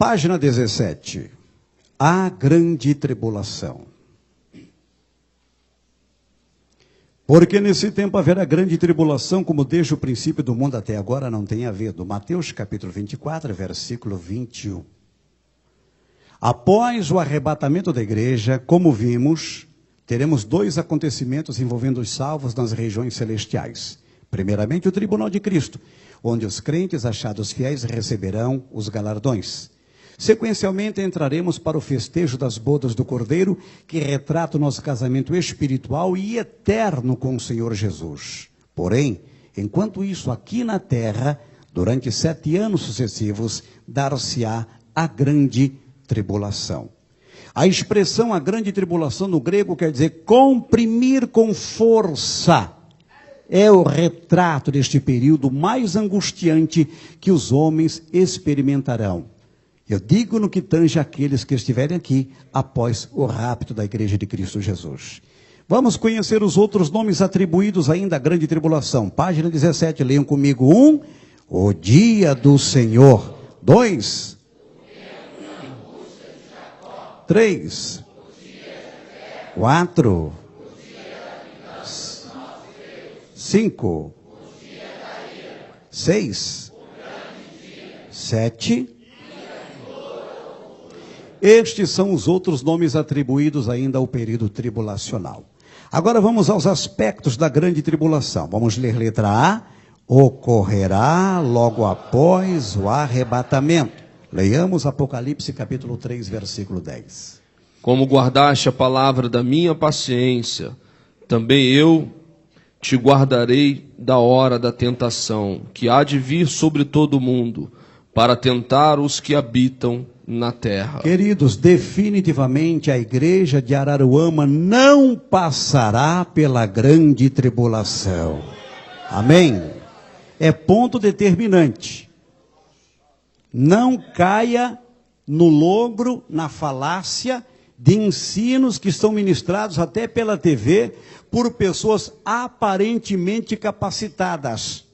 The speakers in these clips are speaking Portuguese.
Página 17. A grande tribulação. Porque nesse tempo haverá grande tribulação, como desde o princípio do mundo até agora não tem havido. Mateus capítulo 24, versículo 21. Após o arrebatamento da igreja, como vimos, teremos dois acontecimentos envolvendo os salvos nas regiões celestiais. Primeiramente, o tribunal de Cristo, onde os crentes achados fiéis receberão os galardões. Sequencialmente, entraremos para o festejo das bodas do Cordeiro, que retrata o nosso casamento espiritual e eterno com o Senhor Jesus. Porém, enquanto isso, aqui na terra, durante 7 anos sucessivos, dar-se-á a grande tribulação. A expressão a grande tribulação no grego quer dizer comprimir com força. É o retrato deste período mais angustiante que os homens experimentarão. Eu digo no que tange aqueles que estiverem aqui após o rapto da igreja de Cristo Jesus. Vamos conhecer os outros nomes atribuídos ainda à grande tribulação. Página 17, leiam comigo. 1, o dia do Senhor. 2, 3, 4, 5, 6, 7. Estes são os outros nomes atribuídos ainda ao período tribulacional. Agora vamos aos aspectos da grande tribulação. Vamos ler letra A. Ocorrerá logo após o arrebatamento. Leiamos Apocalipse capítulo 3, versículo 10. Como guardaste a palavra da minha paciência, também eu te guardarei da hora da tentação, que há de vir sobre todo o mundo, para tentar os que habitam na terra. Queridos, definitivamente a igreja de Araruama não passará pela grande tribulação. Amém? É ponto determinante. Não caia no logro, na falácia de ensinos que estão ministrados até pela TV por pessoas aparentemente capacitadas,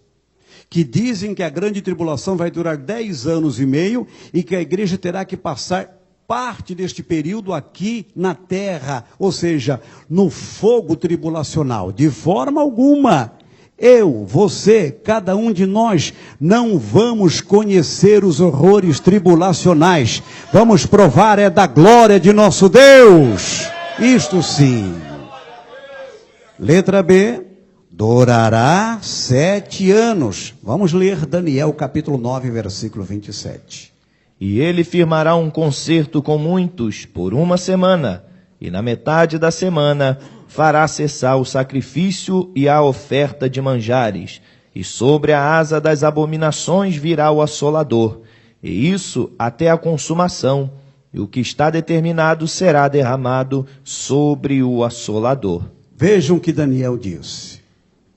que dizem que a grande tribulação vai durar 10 anos e meio e que a igreja terá que passar parte deste período aqui na terra, ou seja, no fogo tribulacional. De forma alguma, eu, você, cada um de nós, não vamos conhecer os horrores tribulacionais. Vamos provar da glória de nosso Deus. Isto sim. Letra B. Durará 7 anos. Vamos ler Daniel capítulo 9, versículo 27. E ele firmará um concerto com muitos por 1 semana, e na metade da semana fará cessar o sacrifício e a oferta de manjares, e sobre a asa das abominações virá o assolador, e isso até a consumação, e o que está determinado será derramado sobre o assolador. Vejam o que Daniel disse.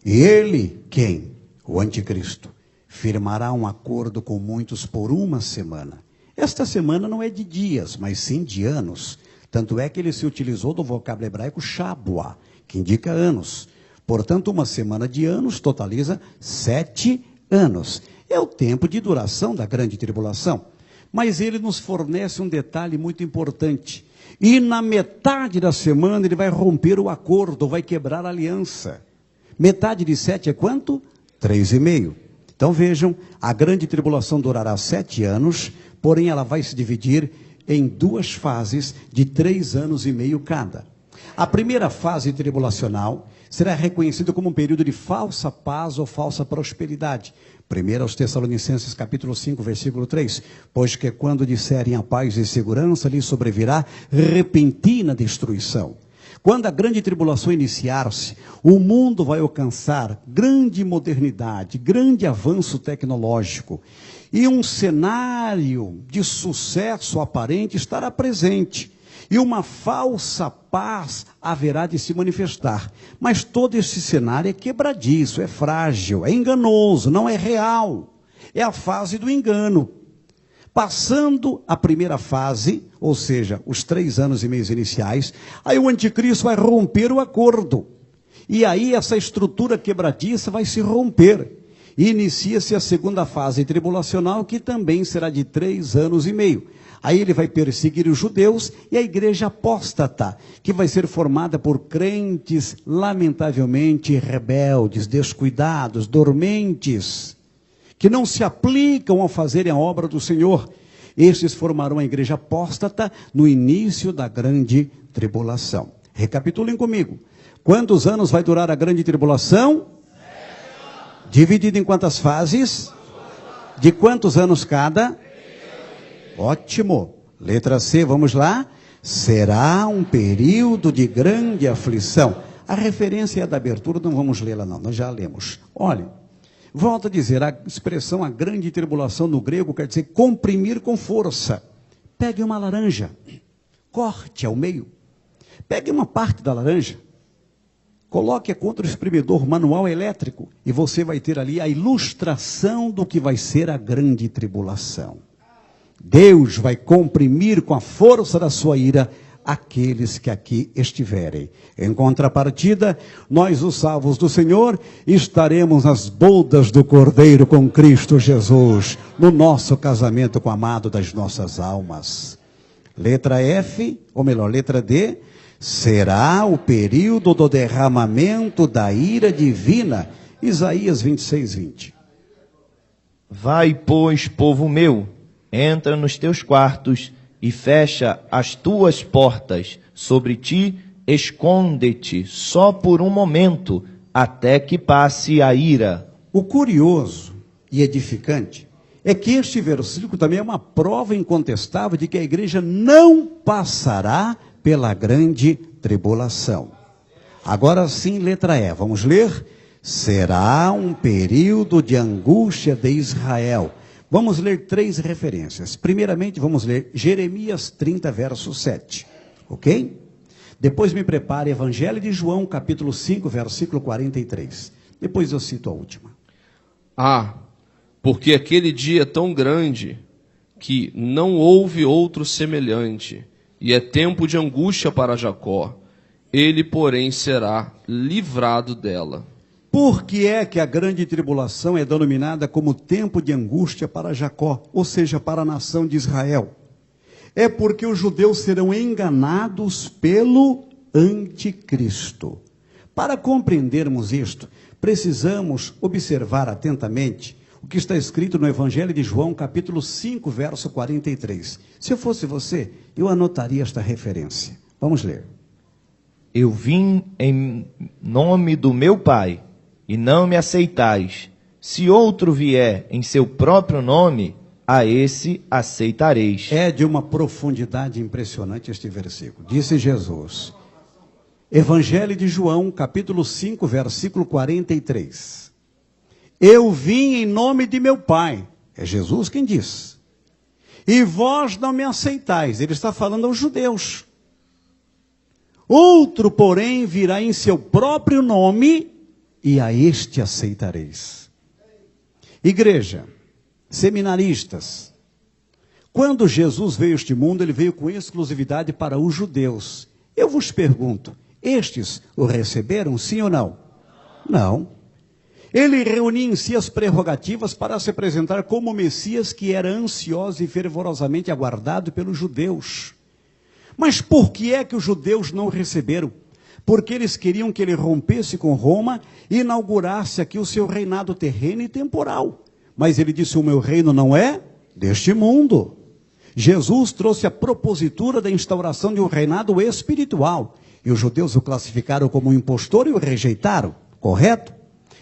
E ele, quem? O anticristo, firmará um acordo com muitos por 1 semana. Esta semana não é de dias, mas sim de anos. Tanto é que ele se utilizou do vocábulo hebraico Shabua, que indica anos. Portanto, 1 semana de anos totaliza 7 anos. É o tempo de duração da grande tribulação. Mas ele nos fornece um detalhe muito importante. E na metade da semana ele vai romper o acordo, vai quebrar a aliança. Metade de 7 é quanto? 3,5. Então vejam, a grande tribulação durará 7 anos, porém ela vai se dividir em 2 fases de 3 anos e meio cada. A primeira fase tribulacional será reconhecida como um período de falsa paz ou falsa prosperidade. 1 aos Tessalonicenses capítulo 5, versículo 3. Pois que quando disserem a paz e segurança, lhes sobrevirá repentina destruição. Quando a grande tribulação iniciar-se, o mundo vai alcançar grande modernidade, grande avanço tecnológico. E um cenário de sucesso aparente estará presente. E uma falsa paz haverá de se manifestar. Mas todo esse cenário é quebradiço, é frágil, é enganoso, não é real. É a fase do engano. Passando a primeira fase, ou seja, os 3 anos e meio iniciais, aí o anticristo vai romper o acordo. E aí essa estrutura quebradiça vai se romper. inicia-se a segunda fase tribulacional, que também será de 3 anos e meio. Aí ele vai perseguir os judeus e a igreja apóstata, que vai ser formada por crentes lamentavelmente rebeldes, descuidados, dormentes, que não se aplicam a fazerem a obra do Senhor. Estes formarão a igreja apóstata no início da grande tribulação. Recapitulem comigo. Quantos anos vai durar a grande tribulação? Dividido em quantas fases? De quantos anos cada? Ótimo. Letra C, vamos lá. Será um período de grande aflição. A referência é da abertura, não vamos lê-la não, nós já lemos. Olha, volto a dizer, a expressão a grande tribulação no grego quer dizer comprimir com força. Pegue uma laranja, corte ao meio. Pegue uma parte da laranja, coloque-a contra o espremedor manual elétrico e você vai ter ali a ilustração do que vai ser a grande tribulação. Deus vai comprimir com a força da sua ira aqueles que aqui estiverem. Em contrapartida, nós, os salvos do Senhor, estaremos nas bodas do Cordeiro com Cristo Jesus, no nosso casamento com o amado das nossas almas. Letra F, ou melhor, letra D, será o período do derramamento da ira divina. Isaías 26, 20. Vai, pois, povo meu, entra nos teus quartos e fecha as tuas portas. Sobre ti esconde-te só por um momento, até que passe a ira. O curioso e edificante é que este versículo também é uma prova incontestável de que a igreja não passará pela grande tribulação. Agora sim, letra E, vamos ler? Será um período de angústia de Israel. Vamos ler 3 referências. Primeiramente, vamos ler Jeremias 30, verso 7. Ok? Depois me prepare Evangelho de João, capítulo 5, versículo 43. Depois eu cito a última. Porque aquele dia é tão grande que não houve outro semelhante, e é tempo de angústia para Jacó. Ele, porém, será livrado dela. Por que é que a grande tribulação é denominada como tempo de angústia para Jacó, ou seja, para a nação de Israel? É porque os judeus serão enganados pelo anticristo. Para compreendermos isto, precisamos observar atentamente o que está escrito no Evangelho de João, capítulo 5, verso 43. Se eu fosse você, eu anotaria esta referência. Vamos ler. Eu vim em nome do meu Pai, e não me aceitais. Se outro vier em seu próprio nome, a esse aceitareis. É de uma profundidade impressionante este versículo. Disse Jesus, Evangelho de João, capítulo 5, versículo 43. Eu vim em nome de meu Pai. É Jesus quem diz. E vós não me aceitais. Ele está falando aos judeus. Outro, porém, virá em seu próprio nome, e a este aceitareis. Igreja, seminaristas, quando Jesus veio a este mundo, ele veio com exclusividade para os judeus. Eu vos pergunto, estes o receberam, sim ou não? Não. Ele reunia em si as prerrogativas para se apresentar como o Messias que era ansioso e fervorosamente aguardado pelos judeus. Mas por que é que os judeus não receberam? Porque eles queriam que ele rompesse com Roma e inaugurasse aqui o seu reinado terreno e temporal. Mas ele disse, o meu reino não é deste mundo. Jesus trouxe a propositura da instauração de um reinado espiritual. E os judeus o classificaram como um impostor e o rejeitaram, correto?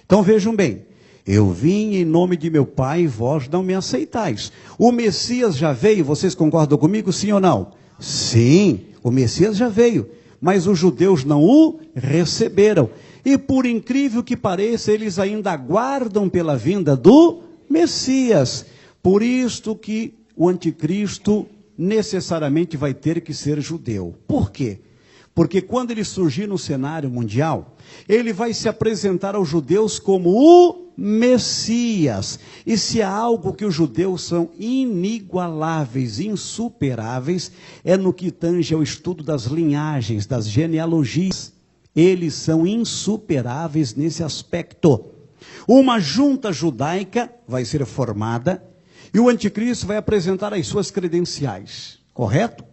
Então vejam bem, eu vim em nome de meu Pai e vós não me aceitais. O Messias já veio, vocês concordam comigo, sim ou não? Sim, o Messias já veio. Mas os judeus não o receberam. E por incrível que pareça, eles ainda aguardam pela vinda do Messias. Por isto que o anticristo necessariamente vai ter que ser judeu. Por quê? Porque quando ele surgir no cenário mundial, ele vai se apresentar aos judeus como o Messias. E se há algo que os judeus são inigualáveis, insuperáveis, é no que tange ao estudo das linhagens, das genealogias. Eles são insuperáveis nesse aspecto. Uma junta judaica vai ser formada e o anticristo vai apresentar as suas credenciais, correto?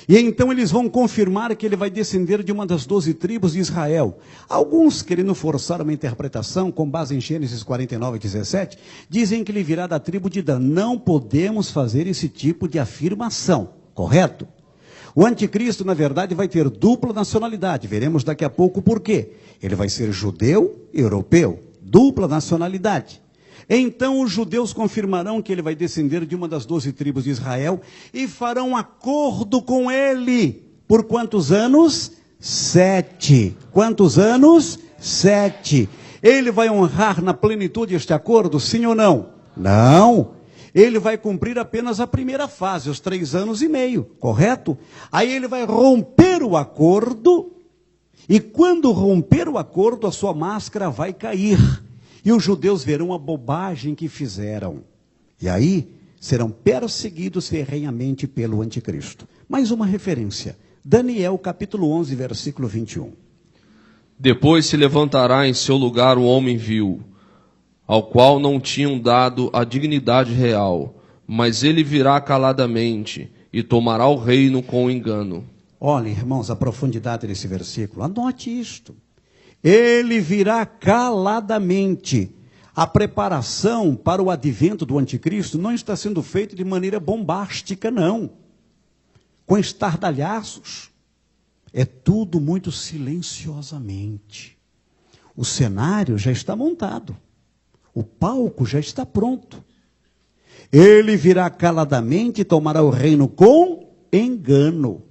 E então eles vão confirmar que ele vai descender de uma das 12 tribos de Israel. Alguns, querendo forçar uma interpretação com base em Gênesis 49:17, dizem que ele virá da tribo de Dan. Não podemos fazer esse tipo de afirmação, correto? O anticristo, na verdade, vai ter dupla nacionalidade. Veremos daqui a pouco o porquê. Ele vai ser judeu e europeu. Dupla nacionalidade. Então os judeus confirmarão que ele vai descender de uma das 12 tribos de Israel e farão acordo com ele. Por quantos anos? 7. Quantos anos? 7. Ele vai honrar na plenitude este acordo, sim ou não? Não. Ele vai cumprir apenas a primeira fase, os 3 anos e meio, correto? Aí ele vai romper o acordo, e quando romper o acordo, a sua máscara vai cair. E os judeus verão a bobagem que fizeram. E aí serão perseguidos ferrenhamente pelo anticristo. Mais uma referência. Daniel capítulo 11, versículo 21. Depois se levantará em seu lugar um homem vil, ao qual não tinham dado a dignidade real, mas ele virá caladamente e tomará o reino com engano. Olha, irmãos, a profundidade desse versículo. Anote isto. Ele virá caladamente. A preparação para o advento do anticristo não está sendo feita de maneira bombástica, não. Com estardalhaços. É tudo muito silenciosamente. O cenário já está montado. O palco já está pronto. Ele virá caladamente e tomará o reino com engano.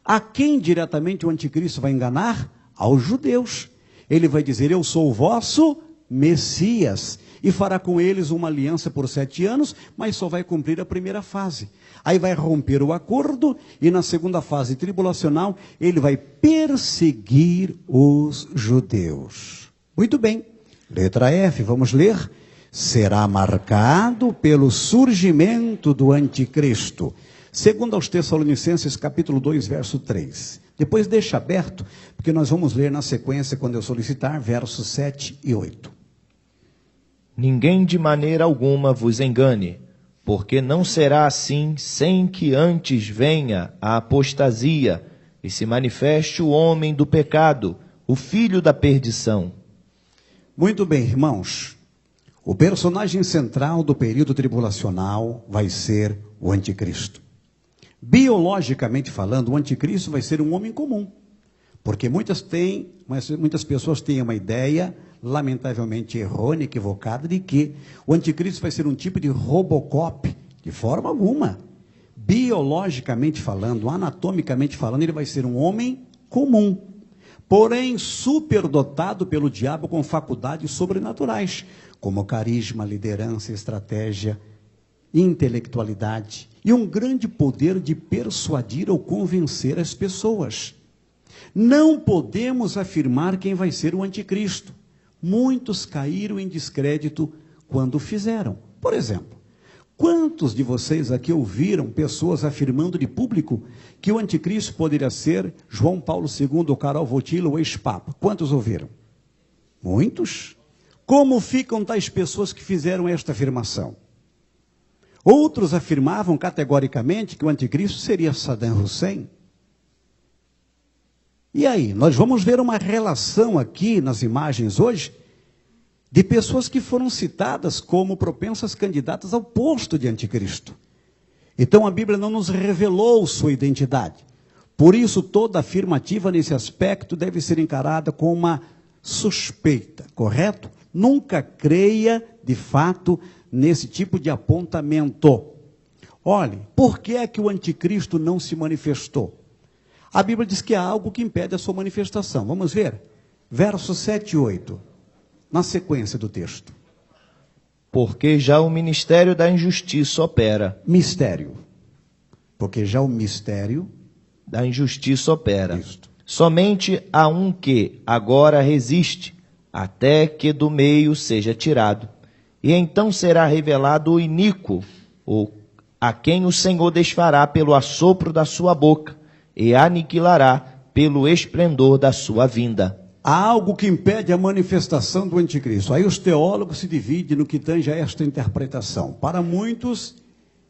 A quem diretamente o anticristo vai enganar? Aos judeus. Ele vai dizer, eu sou o vosso Messias. E fará com eles uma aliança por 7 anos, mas só vai cumprir a primeira fase. Aí vai romper o acordo e na segunda fase tribulacional, ele vai perseguir os judeus. Muito bem. Letra F, vamos ler. Será marcado pelo surgimento do anticristo. Segundo aos Tessalonicenses, capítulo 2, verso 3. Depois deixa aberto, porque nós vamos ler na sequência, quando eu solicitar, versos 7 e 8. Ninguém de maneira alguma vos engane, porque não será assim sem que antes venha a apostasia e se manifeste o homem do pecado, o filho da perdição. Muito bem, irmãos. O personagem central do período tribulacional vai ser o anticristo. Biologicamente falando, o anticristo vai ser um homem comum. Porque muitas pessoas têm uma ideia, lamentavelmente errônea, equivocada, de que o anticristo vai ser um tipo de Robocop. De forma alguma. Biologicamente falando, anatomicamente falando, ele vai ser um homem comum. Porém, superdotado pelo diabo com faculdades sobrenaturais, como carisma, liderança, estratégia, intelectualidade e um grande poder de persuadir ou convencer as pessoas. Não podemos afirmar quem vai ser o anticristo. Muitos caíram em descrédito quando fizeram. Por exemplo, quantos de vocês aqui ouviram pessoas afirmando de público que o anticristo poderia ser João Paulo II, ou Karol Wojtyla, o ex-papa? Quantos ouviram? Muitos. Como ficam tais pessoas que fizeram esta afirmação? Outros afirmavam categoricamente que o anticristo seria Saddam Hussein. E aí, nós vamos ver uma relação aqui nas imagens hoje de pessoas que foram citadas como propensas candidatas ao posto de anticristo. Então a Bíblia não nos revelou sua identidade. Por isso toda afirmativa nesse aspecto deve ser encarada com uma suspeita, correto? Nunca creia de fato nesse tipo de apontamento. Olhe, por que é que o anticristo não se manifestou? A Bíblia diz que há algo que impede a sua manifestação. Vamos ver? Versos 7 e 8. Na sequência do texto. Porque já o ministério da injustiça opera. Mistério. Porque já o mistério da injustiça opera. Isto. Somente há um que agora resiste, até que do meio seja tirado. E então será revelado o iníquo, a quem o Senhor desfará pelo assopro da sua boca, e aniquilará pelo esplendor da sua vinda. Há algo que impede a manifestação do anticristo. Aí os teólogos se dividem no que tange a esta interpretação. Para muitos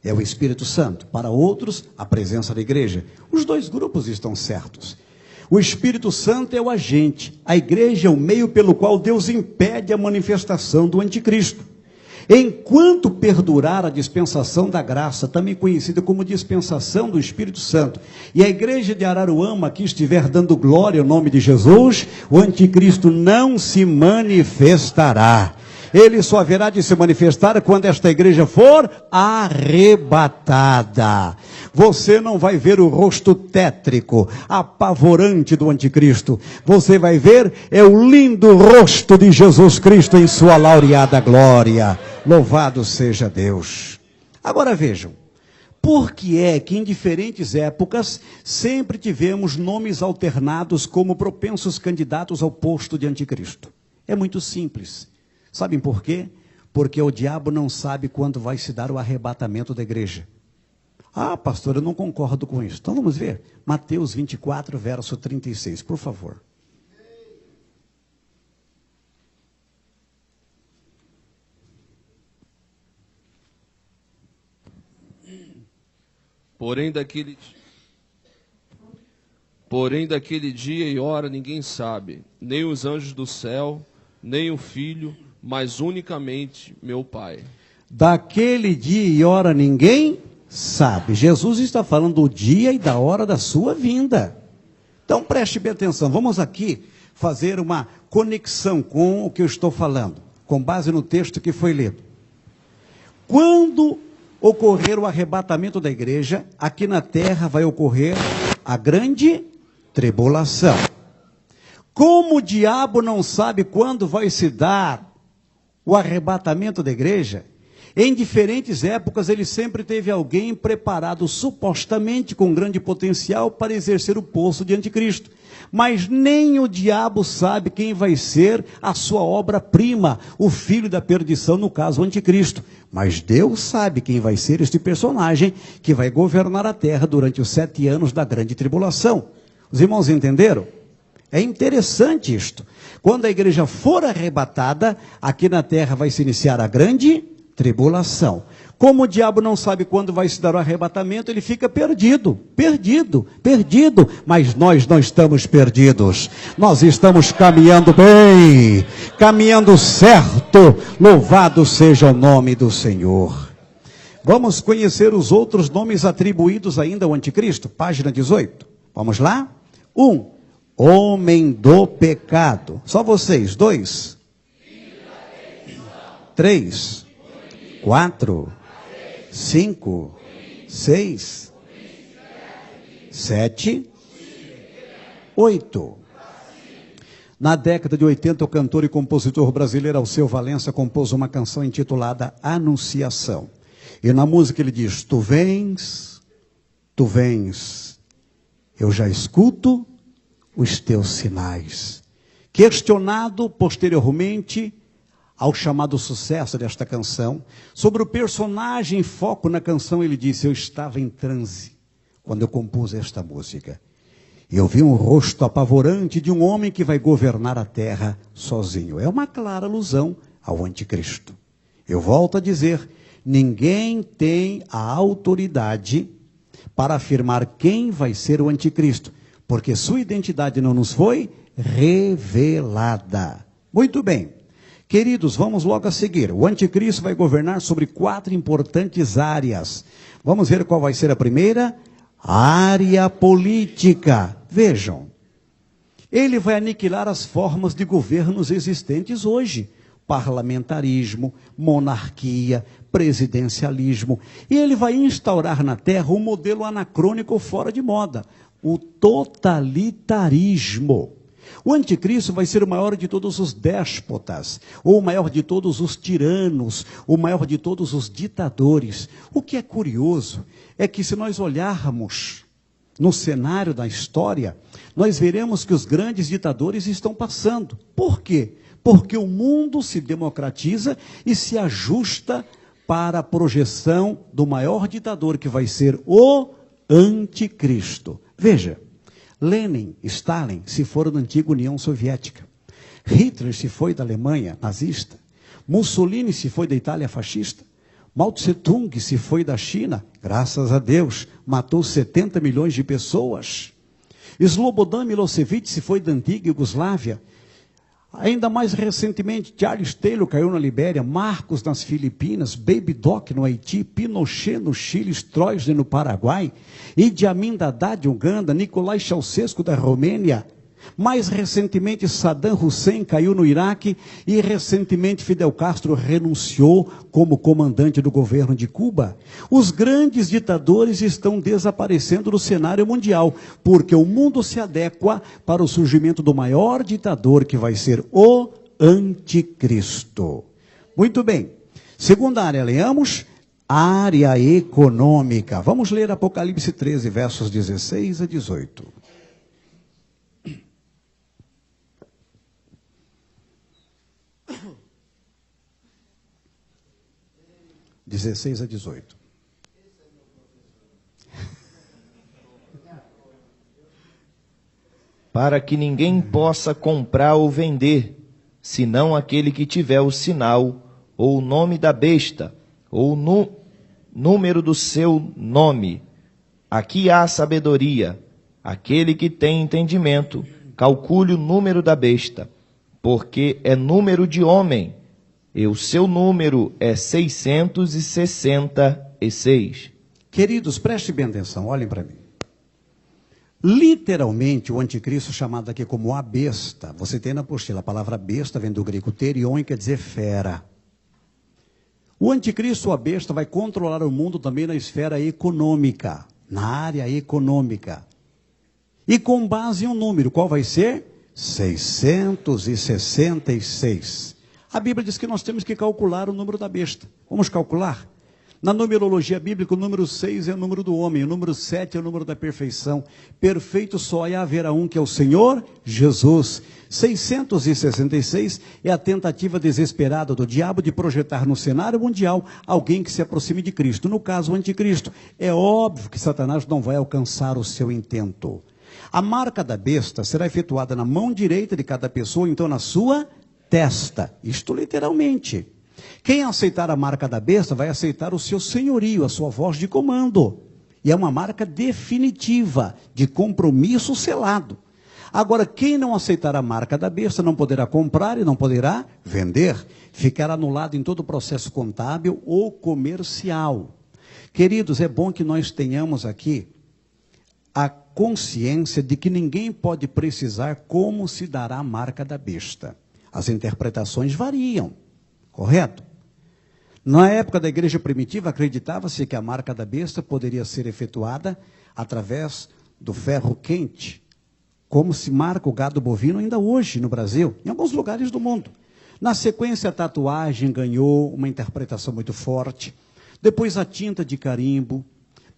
é o Espírito Santo, para outros a presença da igreja. Os dois grupos estão certos. O Espírito Santo é o agente, a igreja é o meio pelo qual Deus impede a manifestação do anticristo. Enquanto perdurar a dispensação da graça, também conhecida como dispensação do Espírito Santo, e a igreja de Araruama aqui estiver dando glória ao nome de Jesus, o anticristo não se manifestará. Ele só haverá de se manifestar quando esta igreja for arrebatada. Você não vai ver o rosto tétrico, apavorante do anticristo. Você vai ver o lindo rosto de Jesus Cristo em sua laureada glória. Louvado seja Deus. Agora vejam, por que é que em diferentes épocas sempre tivemos nomes alternados como propensos candidatos ao posto de anticristo? É muito simples. Sabem por quê? Porque o diabo não sabe quando vai se dar o arrebatamento da igreja. Ah, pastor, eu não concordo com isso. Então vamos ver. Mateus 24, verso 36, por favor. Porém daquele dia e hora ninguém sabe, nem os anjos do céu, nem o Filho, mas unicamente meu Pai. Daquele dia e hora ninguém sabe. Jesus está falando do dia e da hora da sua vinda. Então preste bem atenção. Vamos aqui fazer uma conexão com o que eu estou falando, com base no texto que foi lido. Quando ocorrer o arrebatamento da igreja, aqui na terra vai ocorrer a grande tribulação. Como o diabo não sabe quando vai se dar o arrebatamento da igreja, em diferentes épocas ele sempre teve alguém preparado supostamente com grande potencial para exercer o posto de anticristo. Mas nem o diabo sabe quem vai ser a sua obra-prima, o filho da perdição, no caso o anticristo. Mas Deus sabe quem vai ser este personagem que vai governar a terra durante os 7 anos da grande tribulação. Os irmãos entenderam? É interessante isto. Quando a igreja for arrebatada, aqui na terra vai se iniciar a grande tribulação. Como o diabo não sabe quando vai se dar o arrebatamento, ele fica perdido, mas nós não estamos perdidos, nós estamos caminhando bem, caminhando certo, louvado seja o nome do Senhor. Vamos conhecer os outros nomes atribuídos ainda ao anticristo, página 18, vamos lá? 1, homem do pecado, só vocês, 2, 3, 4, 5, 6, 7, 8. Na década de 80, o cantor e compositor brasileiro Alceu Valença compôs uma canção intitulada Anunciação. E na música ele diz: tu vens, eu já escuto os teus sinais. Questionado posteriormente ao chamado sucesso desta canção, sobre o personagem em foco na canção, ele disse: eu estava em transe quando eu compus esta música. E eu vi um rosto apavorante de um homem que vai governar a terra sozinho. É uma clara alusão ao anticristo. Eu volto a dizer, ninguém tem a autoridade para afirmar quem vai ser o anticristo, porque sua identidade não nos foi revelada. Muito bem. Queridos, vamos logo a seguir. O anticristo vai governar sobre 4 importantes áreas. Vamos ver qual vai ser a primeira? Área política. Vejam, ele vai aniquilar as formas de governos existentes hoje. Parlamentarismo, monarquia, presidencialismo. E ele vai instaurar na terra um modelo anacrônico fora de moda, o totalitarismo. O anticristo vai ser o maior de todos os déspotas, ou o maior de todos os tiranos, o maior de todos os ditadores. O que é curioso é que, se nós olharmos no cenário da história, nós veremos que os grandes ditadores estão passando. Por quê? Porque o mundo se democratiza e se ajusta para a projeção do maior ditador, que vai ser o anticristo. Veja, Lenin, Stalin se foram da antiga União Soviética. Hitler se foi da Alemanha nazista. Mussolini se foi da Itália fascista. Mao Tse-tung se foi da China, graças a Deus, matou 70 milhões de pessoas. Slobodan Milosevic se foi da antiga Iugoslávia. Ainda mais recentemente, Charles Taylor caiu na Libéria, Marcos nas Filipinas, Baby Doc no Haiti, Pinochet no Chile, Stroessner no Paraguai, Idi Amin Dada de Uganda, Nicolae Ceausescu da Romênia. Mais recentemente, Saddam Hussein caiu no Iraque e recentemente Fidel Castro renunciou como comandante do governo de Cuba. Os grandes ditadores estão desaparecendo do cenário mundial, porque o mundo se adequa para o surgimento do maior ditador, que vai ser o Anticristo. Muito bem. Segunda área, leamos área econômica. Vamos ler Apocalipse 13, versos 16 a 18. 16 a 18. Para que ninguém possa comprar ou vender, senão aquele que tiver o sinal, ou o nome da besta, ou o número do seu nome. Aqui há sabedoria. Aquele que tem entendimento, calcule o número da besta, porque é número de homem, e o seu número é 666. Queridos, prestem bem atenção, olhem para mim. Literalmente, o anticristo, chamado aqui como a besta, você tem na apostila, a palavra besta vem do grego terion, e quer dizer fera. O anticristo, a besta, vai controlar o mundo também na esfera econômica, na área econômica. E com base em um número, qual vai ser? 666. A Bíblia diz que nós temos que calcular o número da besta. Vamos calcular? Na numerologia bíblica, o número 6 é o número do homem, o número 7 é o número da perfeição. Perfeito só haverá um, que é o Senhor Jesus. 666 é a tentativa desesperada do diabo de projetar no cenário mundial alguém que se aproxime de Cristo. No caso, o anticristo. É óbvio que Satanás não vai alcançar o seu intento. A marca da besta será efetuada na mão direita de cada pessoa, então na sua testa. Isto literalmente. Quem aceitar a marca da besta vai aceitar o seu senhorio, a sua voz de comando. E é uma marca definitiva, de compromisso selado. Agora, quem não aceitar a marca da besta não poderá comprar e não poderá vender. Ficará anulado em todo o processo contábil ou comercial. Queridos, é bom que nós tenhamos aqui a consciência de que ninguém pode precisar como se dará a marca da besta. As interpretações variam, correto? Na época da igreja primitiva, acreditava-se que a marca da besta poderia ser efetuada através do ferro quente, como se marca o gado bovino ainda hoje no Brasil, em alguns lugares do mundo. Na sequência, a tatuagem ganhou uma interpretação muito forte, depois a tinta de carimbo,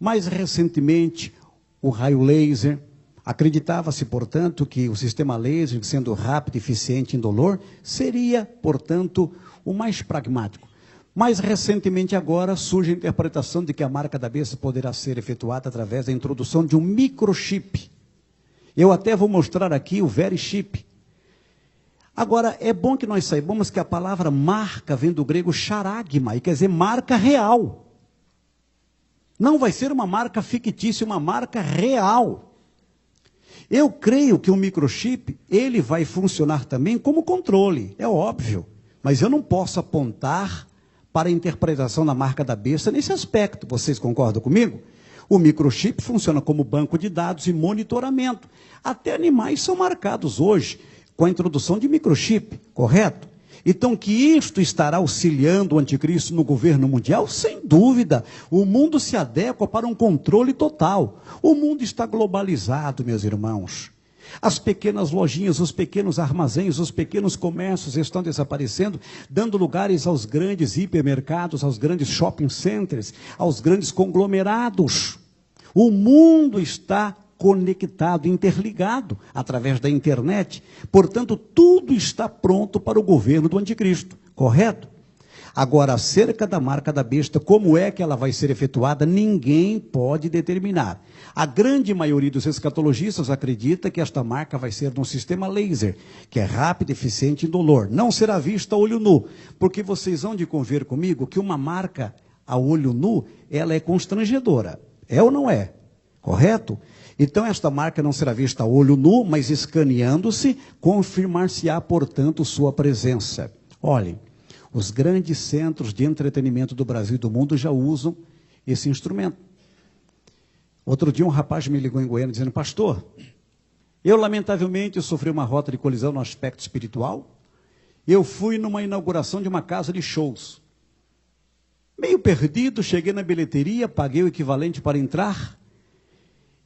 mais recentemente o raio laser. Acreditava-se, portanto, que o sistema laser, sendo rápido, eficiente e indolor, seria, portanto, o mais pragmático. Mais recentemente agora surge a interpretação de que a marca da besta poderá ser efetuada através da introdução de um microchip. Eu até vou mostrar aqui o VeriChip. Agora, é bom que nós saibamos que a palavra marca vem do grego charagma, e quer dizer marca real. Não vai ser uma marca fictícia, uma marca real. Eu creio que o microchip, ele vai funcionar também como controle, é óbvio. Mas eu não posso apontar para a interpretação da marca da besta nesse aspecto. Vocês concordam comigo? O microchip funciona como banco de dados e monitoramento. Até animais são marcados hoje com a introdução de microchip, correto? Então, que isto estará auxiliando o anticristo no governo mundial? Sem dúvida. O mundo se adequa para um controle total. O mundo está globalizado, meus irmãos. As pequenas lojinhas, os pequenos armazéns, os pequenos comércios estão desaparecendo, dando lugares aos grandes hipermercados, aos grandes shopping centers, aos grandes conglomerados. O mundo está conectado, interligado através da internet. Portanto, tudo está pronto para o governo do anticristo, correto? Agora, acerca da marca da besta, como é que ela vai ser efetuada, ninguém pode determinar. A grande maioria dos escatologistas acredita que esta marca vai ser num sistema laser, que é rápido, eficiente e indolor. Não será vista a olho nu, porque vocês vão de convir comigo que uma marca a olho nu, ela é constrangedora. É ou não é? Correto? Então, esta marca não será vista a olho nu, mas escaneando-se, confirmar-se-á, portanto, sua presença. Olhem, os grandes centros de entretenimento do Brasil e do mundo já usam esse instrumento. Outro dia um rapaz me ligou em Goiânia dizendo: pastor, eu lamentavelmente sofri uma rota de colisão no aspecto espiritual. Eu fui numa inauguração de uma casa de shows. Meio perdido, cheguei na bilheteria, paguei o equivalente para entrar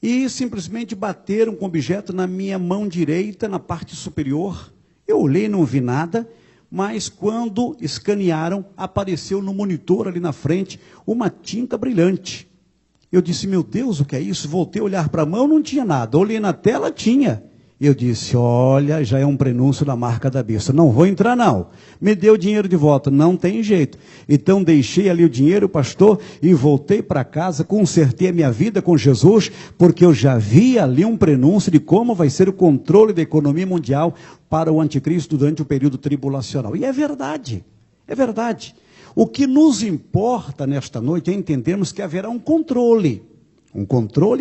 e simplesmente bateram com o objeto na minha mão direita, na parte superior. Eu olhei, não vi nada. Mas quando escanearam, apareceu no monitor ali na frente uma tinta brilhante. Eu disse: meu Deus, o que é isso? Voltei a olhar para a mão, não tinha nada. Olhei na tela, tinha. Eu disse: olha, já é um prenúncio da marca da besta. Não vou entrar não. Me deu o dinheiro de volta. Não tem jeito. Então deixei ali o dinheiro, pastor, e voltei para casa, consertei a minha vida com Jesus, porque eu já vi ali um prenúncio de como vai ser o controle da economia mundial para o anticristo durante o período tribulacional. E é verdade. É verdade. O que nos importa nesta noite é entendermos que haverá um controle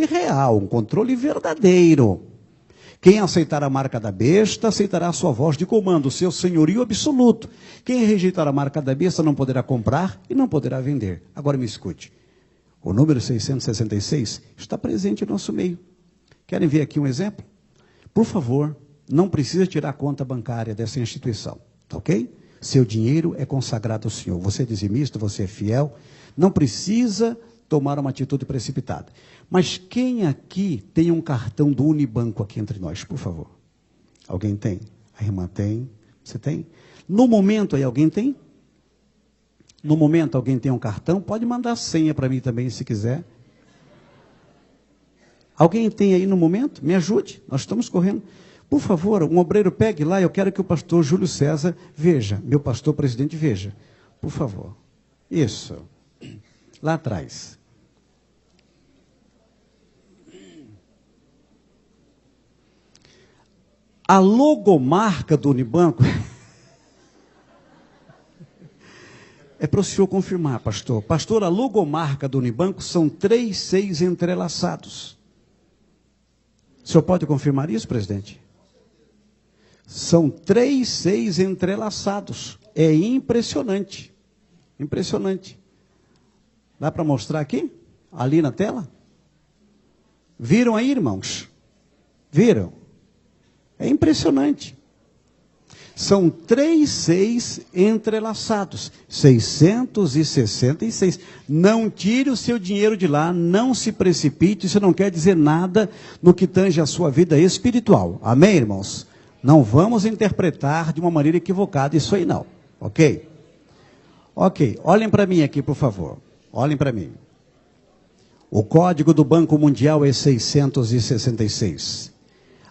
real, um controle verdadeiro. Quem aceitar a marca da besta, aceitará a sua voz de comando, o seu senhorio absoluto. Quem rejeitar a marca da besta não poderá comprar e não poderá vender. Agora me escute. O número 666 está presente no nosso meio. Querem ver aqui um exemplo? Por favor, não precisa tirar a conta bancária dessa instituição, tá ok? Seu dinheiro é consagrado ao Senhor. Você é dizimista, você é fiel. Não precisa tomar uma atitude precipitada. Mas quem aqui tem um cartão do Unibanco aqui entre nós, por favor? Alguém tem? A irmã tem? Você tem? No momento aí, alguém tem? No momento alguém tem um cartão? Pode mandar senha para mim também, se quiser. Alguém tem aí no momento? Me ajude, nós estamos correndo. Por favor, um obreiro pegue lá, eu quero que o pastor Júlio César veja, meu pastor presidente veja. Por favor. Isso. Lá atrás. A logomarca do Unibanco é para o senhor confirmar, pastor. Pastor, a logomarca do Unibanco são 3 6 entrelaçados. O senhor pode confirmar isso, presidente? São 3 6 entrelaçados. É impressionante. Impressionante. Dá para mostrar aqui? Ali na tela? Viram aí, irmãos? Viram? É impressionante. São 3 6 entrelaçados. 666. Não tire o seu dinheiro de lá, não se precipite, isso não quer dizer nada no que tange a sua vida espiritual. Amém, irmãos? Não vamos interpretar de uma maneira equivocada isso aí não, ok? Ok, olhem para mim aqui, por favor. Olhem para mim. O código do Banco Mundial é 666.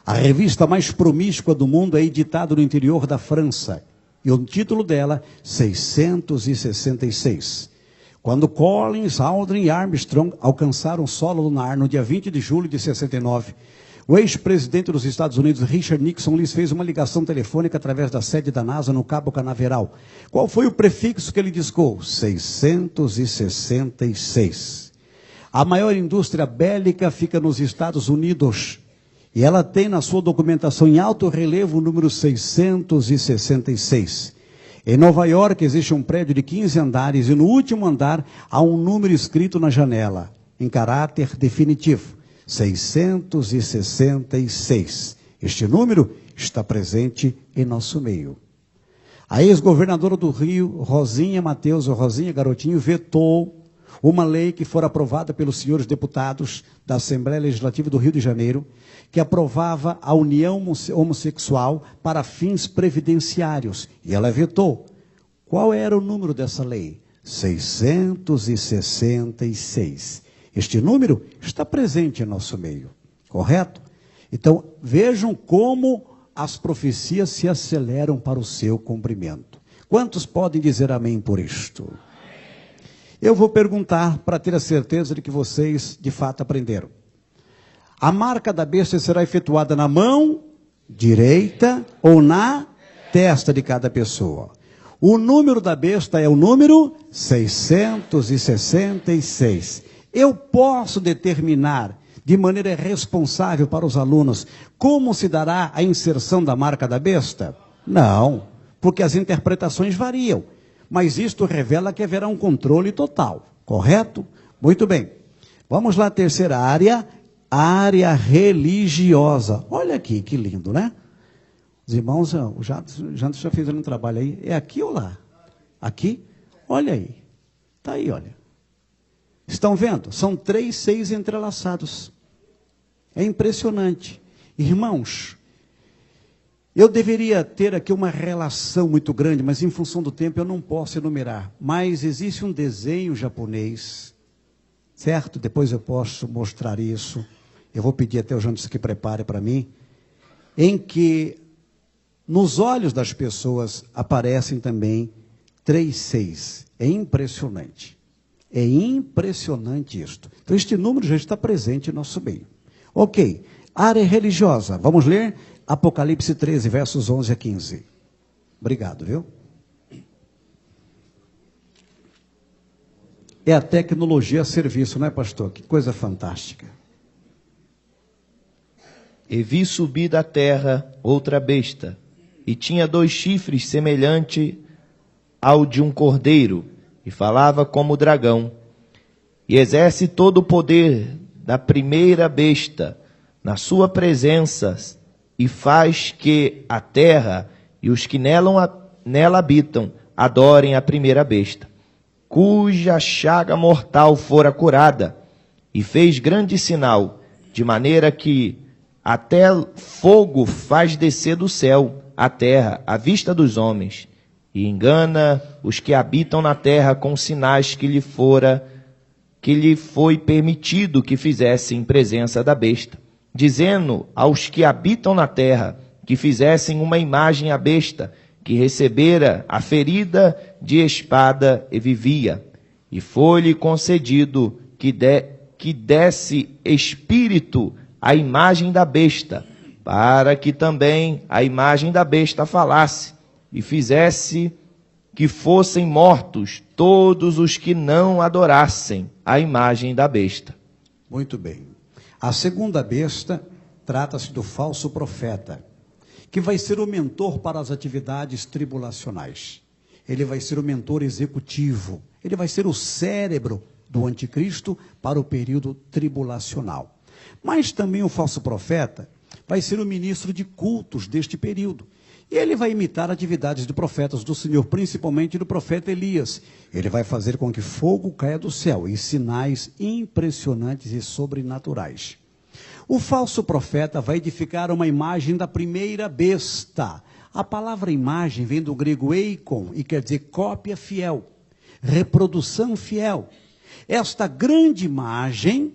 A revista mais promíscua do mundo é editada no interior da França. E o título dela, 666. Quando Collins, Aldrin e Armstrong alcançaram o solo lunar no dia 20 de julho de 69, o ex-presidente dos Estados Unidos, Richard Nixon, lhes fez uma ligação telefônica através da sede da NASA no Cabo Canaveral. Qual foi o prefixo que ele discou? 666. A maior indústria bélica fica nos Estados Unidos. E ela tem na sua documentação em alto relevo o número 666. Em Nova York existe um prédio de 15 andares e no último andar há um número escrito na janela, em caráter definitivo. 666. Este número está presente em nosso meio. A ex-governadora do Rio, Rosinha Mateus, ou Rosinha Garotinho, vetou uma lei que fora aprovada pelos senhores deputados da Assembleia Legislativa do Rio de Janeiro, que aprovava a união homossexual para fins previdenciários. E ela vetou. Qual era o número dessa lei? 666. Este número está presente em nosso meio, correto? Então, vejam como as profecias se aceleram para o seu cumprimento. Quantos podem dizer amém por isto? Eu vou perguntar para ter a certeza de que vocês de fato aprenderam. A marca da besta será efetuada na mão direita ou na testa de cada pessoa. O número da besta é o número 666. Eu posso determinar de maneira responsável para os alunos como se dará a inserção da marca da besta? Não, porque as interpretações variam. Mas isto revela que haverá um controle total, correto? Muito bem. Vamos lá, terceira área, área religiosa. Olha aqui, que lindo, né? Os irmãos, o Jantos já fez um trabalho aí. É aqui ou lá? Aqui? Olha aí. Está aí, olha. Estão vendo? São 3 6 entrelaçados. É impressionante. Irmãos, eu deveria ter aqui uma relação muito grande, mas em função do tempo eu não posso enumerar. Mas existe um desenho japonês, certo? Depois eu posso mostrar isso. Eu vou pedir até o Jantos que prepare para mim. Em que nos olhos das pessoas aparecem também 3 6. É impressionante. É impressionante isto. Então este número já está presente em nosso meio. Ok, área religiosa. Vamos ler Apocalipse 13, versos 11 a 15. Obrigado, viu? É a tecnologia a serviço, não é, pastor? Que coisa fantástica. E vi subir da terra outra besta, e tinha 2 chifres semelhante ao de um cordeiro, e falava como dragão, e exerce todo o poder da primeira besta na sua presença, e faz que a terra e os que nela habitam adorem a primeira besta, cuja chaga mortal fora curada, e fez grande sinal, de maneira que até fogo faz descer do céu a terra à vista dos homens, e engana os que habitam na terra com sinais que lhe foi permitido que fizessem em presença da besta, dizendo aos que habitam na terra que fizessem uma imagem à besta, que recebera a ferida de espada e vivia. E foi-lhe concedido que desse espírito à imagem da besta, para que também a imagem da besta falasse, e fizesse que fossem mortos todos os que não adorassem a imagem da besta. Muito bem. A segunda besta trata-se do falso profeta, que vai ser o mentor para as atividades tribulacionais. Ele vai ser o mentor executivo. Ele vai ser o cérebro do anticristo para o período tribulacional. Mas também o falso profeta vai ser o ministro de cultos deste período. E ele vai imitar atividades de profetas do Senhor, principalmente do profeta Elias. Ele vai fazer com que fogo caia do céu e sinais impressionantes e sobrenaturais. O falso profeta vai edificar uma imagem da primeira besta. A palavra imagem vem do grego eikon e quer dizer cópia fiel, reprodução fiel. Esta grande imagem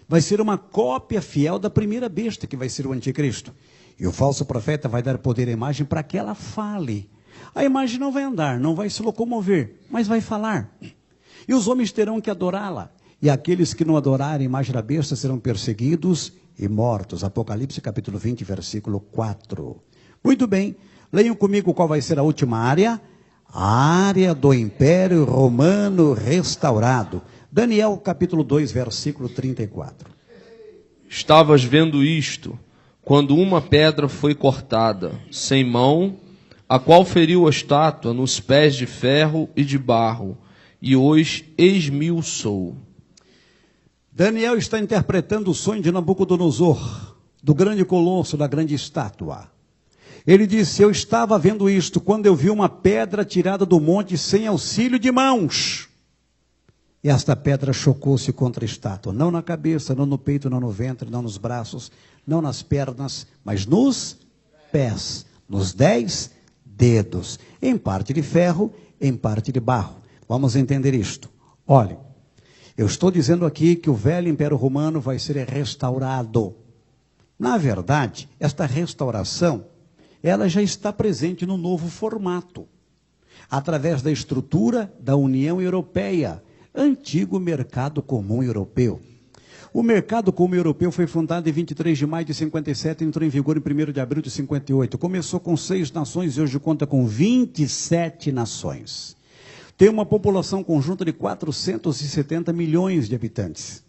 vai ser uma cópia fiel da primeira besta, que vai ser o anticristo. E o falso profeta vai dar poder à imagem para que ela fale. A imagem não vai andar, não vai se locomover, mas vai falar. E os homens terão que adorá-la. E aqueles que não adorarem a imagem da besta serão perseguidos e mortos. Apocalipse capítulo 20, versículo 4. Muito bem, leiam comigo qual vai ser a última área. A área do Império Romano restaurado. Daniel capítulo 2, versículo 34. Estavas vendo isto, quando uma pedra foi cortada, sem mão, a qual feriu a estátua nos pés de ferro e de barro, e os esmiuçou. Daniel está interpretando o sonho de Nabucodonosor, do grande colosso, da grande estátua. Ele disse: eu estava vendo isto, quando eu vi uma pedra tirada do monte sem auxílio de mãos. E esta pedra chocou-se contra a estátua, não na cabeça, não no peito, não no ventre, não nos braços, não nas pernas, mas nos pés, nos 10 dedos, em parte de ferro, em parte de barro. Vamos entender isto. Olhem, eu estou dizendo aqui que o velho Império Romano vai ser restaurado. Na verdade, esta restauração, ela já está presente no novo formato. através da estrutura da União Europeia, antigo Mercado Comum Europeu. O Mercado Comum Europeu foi fundado em 23 de maio de 57 e entrou em vigor em 1º de abril de 58. Começou com 6 nações e hoje conta com 27 nações. Tem uma população conjunta de 470 milhões de habitantes.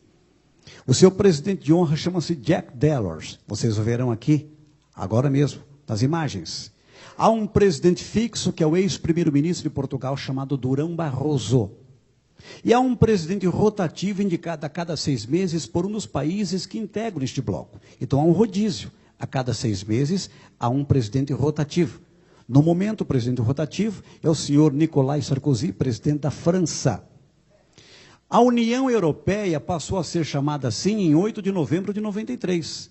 O seu presidente de honra chama-se Jack Delors. Vocês o verão aqui, agora mesmo, nas imagens. Há um presidente fixo, que é o ex-primeiro-ministro de Portugal, chamado Durão Barroso. E há um presidente rotativo indicado a cada 6 meses por um dos países que integram este bloco. Então há um rodízio. A cada 6 meses há um presidente rotativo. No momento, o presidente rotativo é o senhor Nicolas Sarkozy, presidente da França. A União Europeia passou a ser chamada assim em 8 de novembro de 93,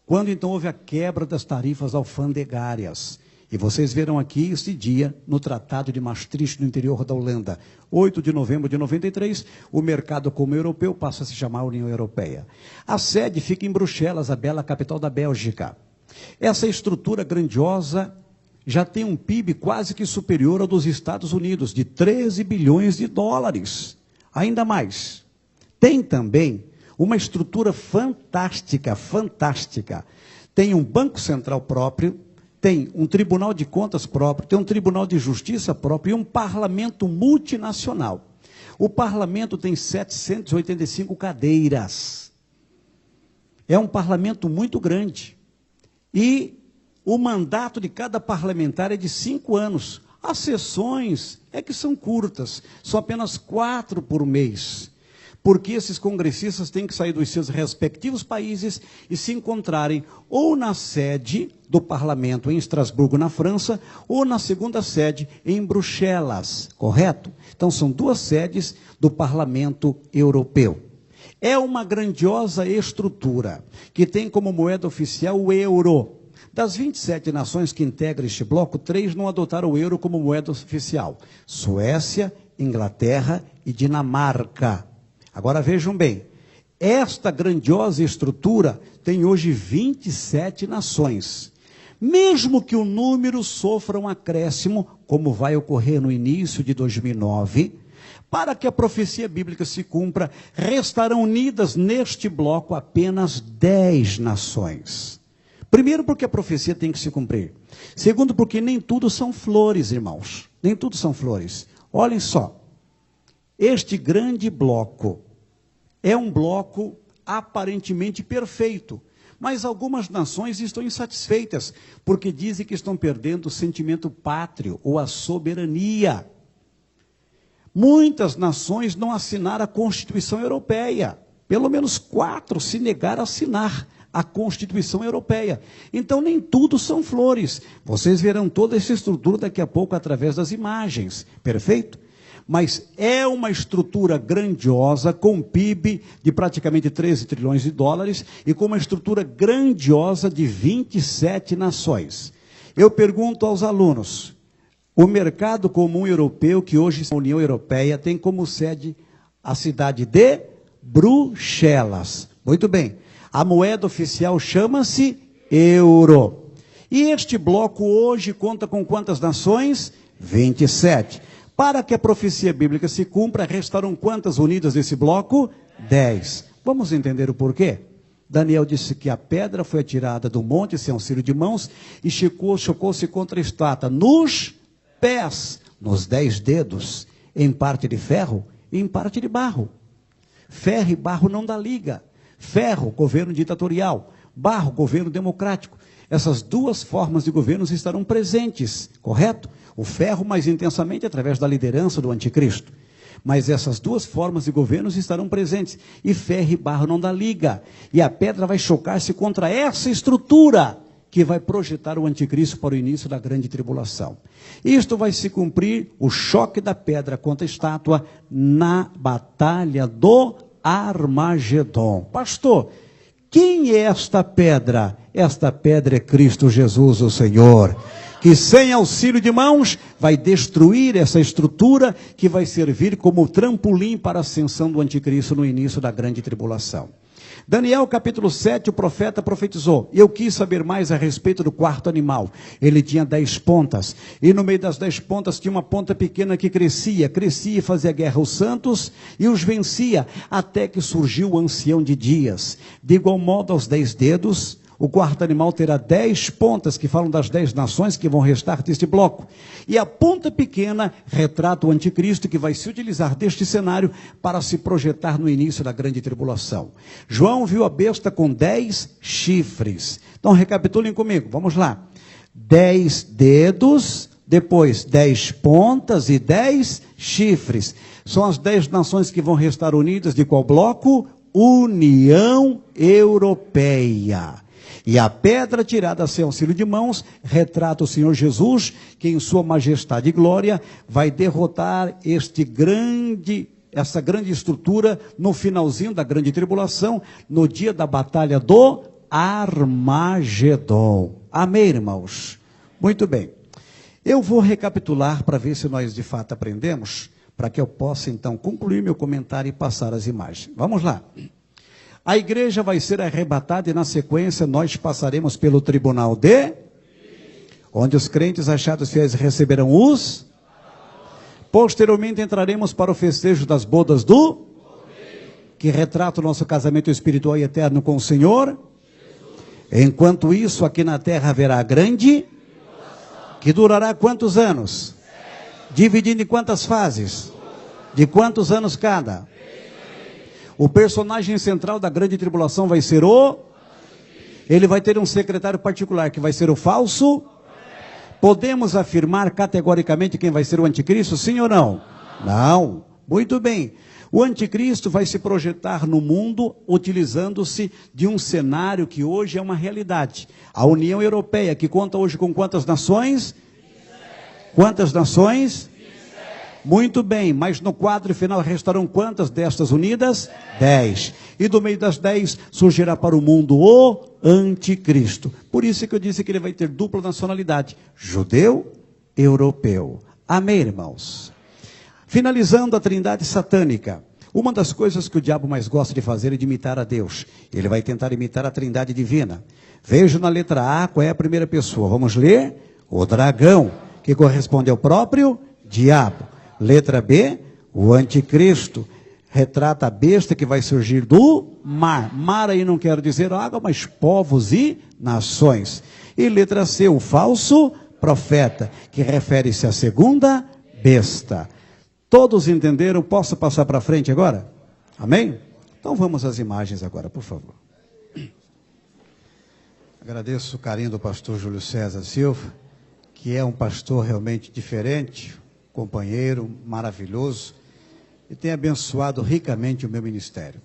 quando então houve a quebra das tarifas alfandegárias. E vocês verão aqui esse dia no Tratado de Maastricht, no interior da Holanda. 8 de novembro de 93, o Mercado Comum Europeu passa a se chamar União Europeia. A sede fica em Bruxelas, a bela capital da Bélgica. Essa estrutura grandiosa já tem um PIB quase que superior ao dos Estados Unidos, de 13 bilhões de dólares. Ainda mais, tem também uma estrutura fantástica, fantástica. Tem um Banco Central próprio, tem um Tribunal de Contas próprio, tem um Tribunal de Justiça próprio e um parlamento multinacional. O parlamento tem 785 cadeiras. É um parlamento muito grande. E o mandato de cada parlamentar é de 5 anos. As sessões é que são curtas, são apenas 4 por mês. Porque esses congressistas têm que sair dos seus respectivos países e se encontrarem ou na sede do parlamento em Estrasburgo, na França, ou na segunda sede em Bruxelas, correto? Então são 2 sedes do Parlamento Europeu. É uma grandiosa estrutura que tem como moeda oficial o euro. Das 27 nações que integram este bloco, 3 não adotaram o euro como moeda oficial: Suécia, Inglaterra e Dinamarca. Agora vejam bem, esta grandiosa estrutura tem hoje 27 nações. Mesmo que o número sofra um acréscimo, como vai ocorrer no início de 2009, para que a profecia bíblica se cumpra, restarão unidas neste bloco apenas 10 nações. Primeiro, porque a profecia tem que se cumprir. Segundo, porque nem tudo são flores, irmãos. Nem tudo são flores. Olhem só. Este grande bloco é um bloco aparentemente perfeito, mas algumas nações estão insatisfeitas, porque dizem que estão perdendo o sentimento pátrio ou a soberania. Muitas nações não assinaram a Constituição Europeia, pelo menos 4 se negaram a assinar a Constituição Europeia. Então nem tudo são flores. Vocês verão toda essa estrutura daqui a pouco através das imagens, perfeito? Mas é uma estrutura grandiosa, com PIB de praticamente 13 trilhões de dólares e com uma estrutura grandiosa de 27 nações. Eu pergunto aos alunos, o Mercado Comum Europeu, que hoje é a União Europeia, tem como sede a cidade de Bruxelas. Muito bem. A moeda oficial chama-se euro. E este bloco hoje conta com quantas nações? 27. Para que a profecia bíblica se cumpra, restaram quantas unidas desse bloco? 10. Vamos entender o porquê? Daniel disse que a pedra foi atirada do monte sem auxílio de mãos e chocou-se contra a estátua nos pés, nos 10 dedos, em parte de ferro e em parte de barro. Ferro e barro não dá liga. Ferro, governo ditatorial. Barro, governo democrático. Essas 2 formas de governos estarão presentes, correto? O ferro mais intensamente através da liderança do anticristo. Mas essas 2 formas de governos estarão presentes. E ferro e barro não dá liga. E a pedra vai chocar-se contra essa estrutura que vai projetar o anticristo para o início da grande tribulação. Isto vai se cumprir, o choque da pedra contra a estátua, na batalha do Armagedon. Pastor, quem é esta pedra? Esta pedra é Cristo Jesus, o Senhor, que sem auxílio de mãos vai destruir essa estrutura que vai servir como trampolim para a ascensão do anticristo no início da grande tribulação. Daniel capítulo 7, o profeta profetizou. Eu quis saber mais a respeito do quarto animal. Ele tinha 10 pontas. E no meio das 10 pontas tinha uma ponta pequena que crescia e fazia guerra aos santos e os vencia, até que surgiu o ancião de dias. De igual modo, aos 10 dedos, o quarto animal terá 10 pontas, que falam das 10 nações que vão restar deste bloco. E a ponta pequena retrata o anticristo, que vai se utilizar deste cenário para se projetar no início da grande tribulação. João viu a besta com 10 chifres. Então recapitulem comigo, vamos lá. 10 dedos, depois 10 pontas e 10 chifres. São as 10 nações que vão restar unidas de qual bloco? União Europeia. E a pedra tirada sem auxílio de mãos retrata o Senhor Jesus, que em sua majestade e glória vai derrotar essa grande estrutura no finalzinho da grande tribulação, no dia da batalha do Armagedon. Amém, irmãos? Muito bem. Eu vou recapitular para ver se nós de fato aprendemos, para que eu possa então concluir meu comentário e passar as imagens. Vamos lá. A igreja vai ser arrebatada e na sequência nós passaremos pelo tribunal onde os crentes achados fiéis receberão os. Posteriormente entraremos para o festejo das bodas que retrata o nosso casamento espiritual e eterno com o Senhor. Enquanto isso, aqui na terra haverá a grande, que durará quantos anos? Dividindo em quantas fases? De quantos anos cada? O personagem central da grande tribulação vai ser ele vai ter um secretário particular, que vai ser o falso. Podemos afirmar categoricamente quem vai ser o anticristo, sim ou não? Não. Muito bem. O anticristo vai se projetar no mundo utilizando-se de um cenário que hoje é uma realidade. A União Europeia, que conta hoje com quantas nações? 27. Quantas nações? 27. Muito bem, mas no quadro final restarão quantas destas unidas? 10. E do meio das 10 surgirá para o mundo o anticristo. Por isso que eu disse que ele vai ter dupla nacionalidade, judeu, europeu. Amém, irmãos? Finalizando a trindade satânica, uma das coisas que o diabo mais gosta de fazer é de imitar a Deus. Ele vai tentar imitar a trindade divina. Veja na letra A qual é a primeira pessoa. Vamos ler? O dragão, que corresponde ao próprio diabo. Letra B, o anticristo. Retrata a besta que vai surgir do mar. Mar aí não quero dizer água, mas povos e nações. E letra C, o falso profeta, que refere-se à segunda besta. Todos entenderam? Posso passar para frente agora? Amém? Então vamos às imagens agora, por favor. Agradeço o carinho do pastor Júlio César Silva, que é um pastor realmente diferente, companheiro maravilhoso, e tem abençoado ricamente o meu ministério.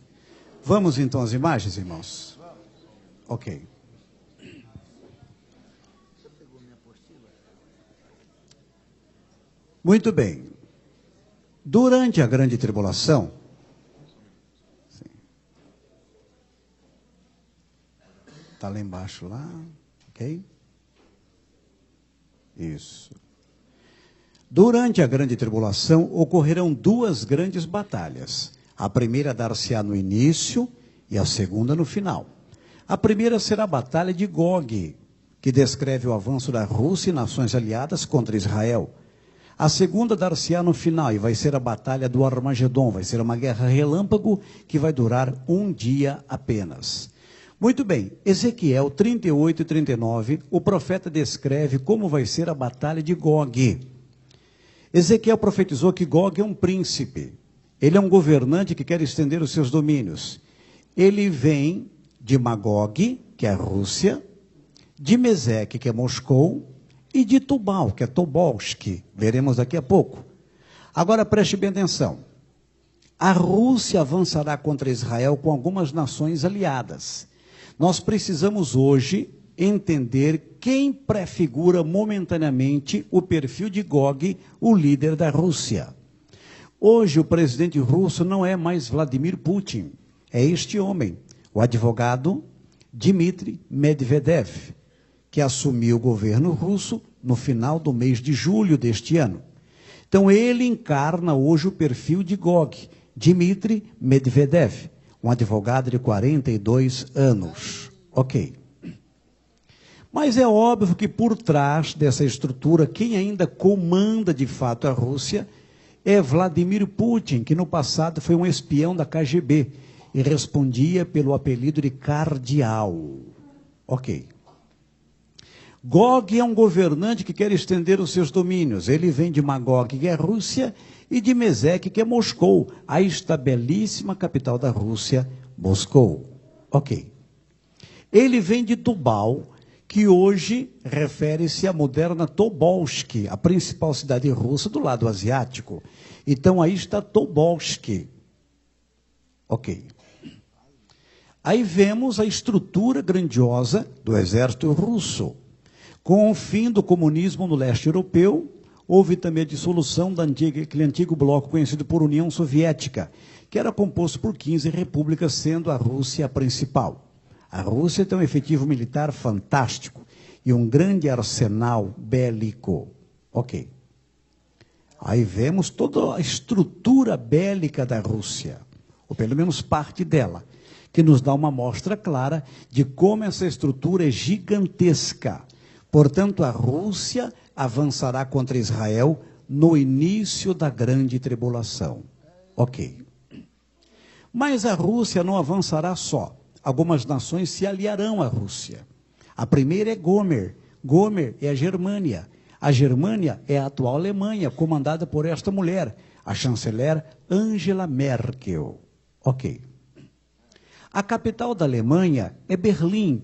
Vamos então às imagens, irmãos? Ok. Muito bem. Durante a grande tribulação, está lá embaixo, lá, ok? Isso. Durante a grande tribulação, ocorrerão duas grandes batalhas. A primeira dar-se-á no início e a segunda no final. A primeira será a batalha de Gog, que descreve o avanço da Rússia e nações aliadas contra Israel. A segunda dar-se-á no final e vai ser a batalha do Armagedon. Vai ser uma guerra relâmpago que vai durar um dia apenas. Muito bem, Ezequiel 38 e 39, o profeta descreve como vai ser a batalha de Gog. Ezequiel profetizou que Gog é um príncipe. Ele é um governante que quer estender os seus domínios. Ele vem de Magog, que é a Rússia, de Meseque, que é Moscou, e de Tubal, que é Tobolsk. Veremos daqui a pouco. Agora preste bem atenção. A Rússia avançará contra Israel com algumas nações aliadas. Nós precisamos hoje entender quem prefigura momentaneamente o perfil de Gog, o líder da Rússia. Hoje o presidente russo não é mais Vladimir Putin, é este homem, o advogado Dmitry Medvedev, que assumiu o governo russo no final do mês de julho deste ano. Então ele encarna hoje o perfil de Gog, Dmitry Medvedev, um advogado de 42 anos. Ok. Mas é óbvio que por trás dessa estrutura, quem ainda comanda de fato a Rússia é Vladimir Putin, que no passado foi um espião da KGB e respondia pelo apelido de cardeal. Ok. Gog é um governante que quer estender os seus domínios. Ele vem de Magog, que é Rússia, e de Mesec, que é Moscou. Aí está a belíssima capital da Rússia, Moscou. Ok. Ele vem de Tubal, que hoje refere-se à moderna Tobolsk, a principal cidade russa do lado asiático. Então aí está Tobolsk. Ok. Aí vemos a estrutura grandiosa do exército russo. Com o fim do comunismo no leste europeu, houve também a dissolução daquele antigo bloco conhecido por União Soviética, que era composto por 15 repúblicas, sendo a Rússia a principal. A Rússia tem um efetivo militar fantástico e um grande arsenal bélico. Ok. Aí vemos toda a estrutura bélica da Rússia, ou pelo menos parte dela, que nos dá uma amostra clara de como essa estrutura é gigantesca. Portanto, a Rússia avançará contra Israel no início da grande tribulação. Ok. Mas a Rússia não avançará só. Algumas nações se aliarão à Rússia. A primeira é Gomer. Gomer é a Germânia. A Germânia é a atual Alemanha, comandada por esta mulher, a chanceler Angela Merkel. Ok. A capital da Alemanha é Berlim,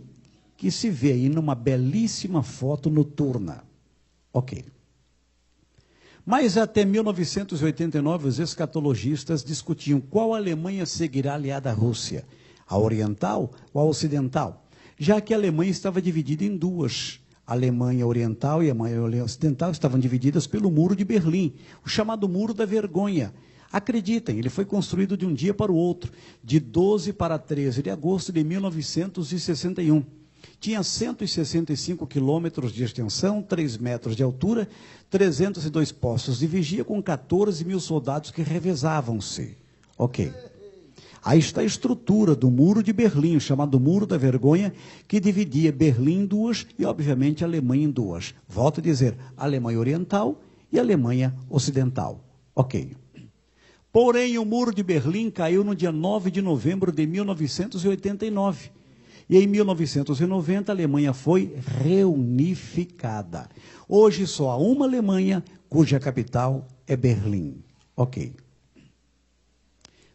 que se vê aí numa belíssima foto noturna. Ok. Mas até 1989, os escatologistas discutiam qual Alemanha seguirá aliada à Rússia, a oriental ou a ocidental, já que a Alemanha estava dividida em duas. A Alemanha oriental e a Alemanha ocidental estavam divididas pelo Muro de Berlim, o chamado Muro da Vergonha. Acreditem, ele foi construído de um dia para o outro, de 12 para 13 de agosto de 1961. Tinha 165 quilômetros de extensão, 3 metros de altura, 302 postos de vigia com 14 mil soldados que revezavam-se. Ok. Aí está a estrutura do Muro de Berlim, chamado Muro da Vergonha, que dividia Berlim em duas e, obviamente, a Alemanha em duas. Volto a dizer, Alemanha Oriental e Alemanha Ocidental. Ok. Porém, o Muro de Berlim caiu no dia 9 de novembro de 1989. E em 1990, a Alemanha foi reunificada. Hoje, só há uma Alemanha, cuja capital é Berlim. Ok.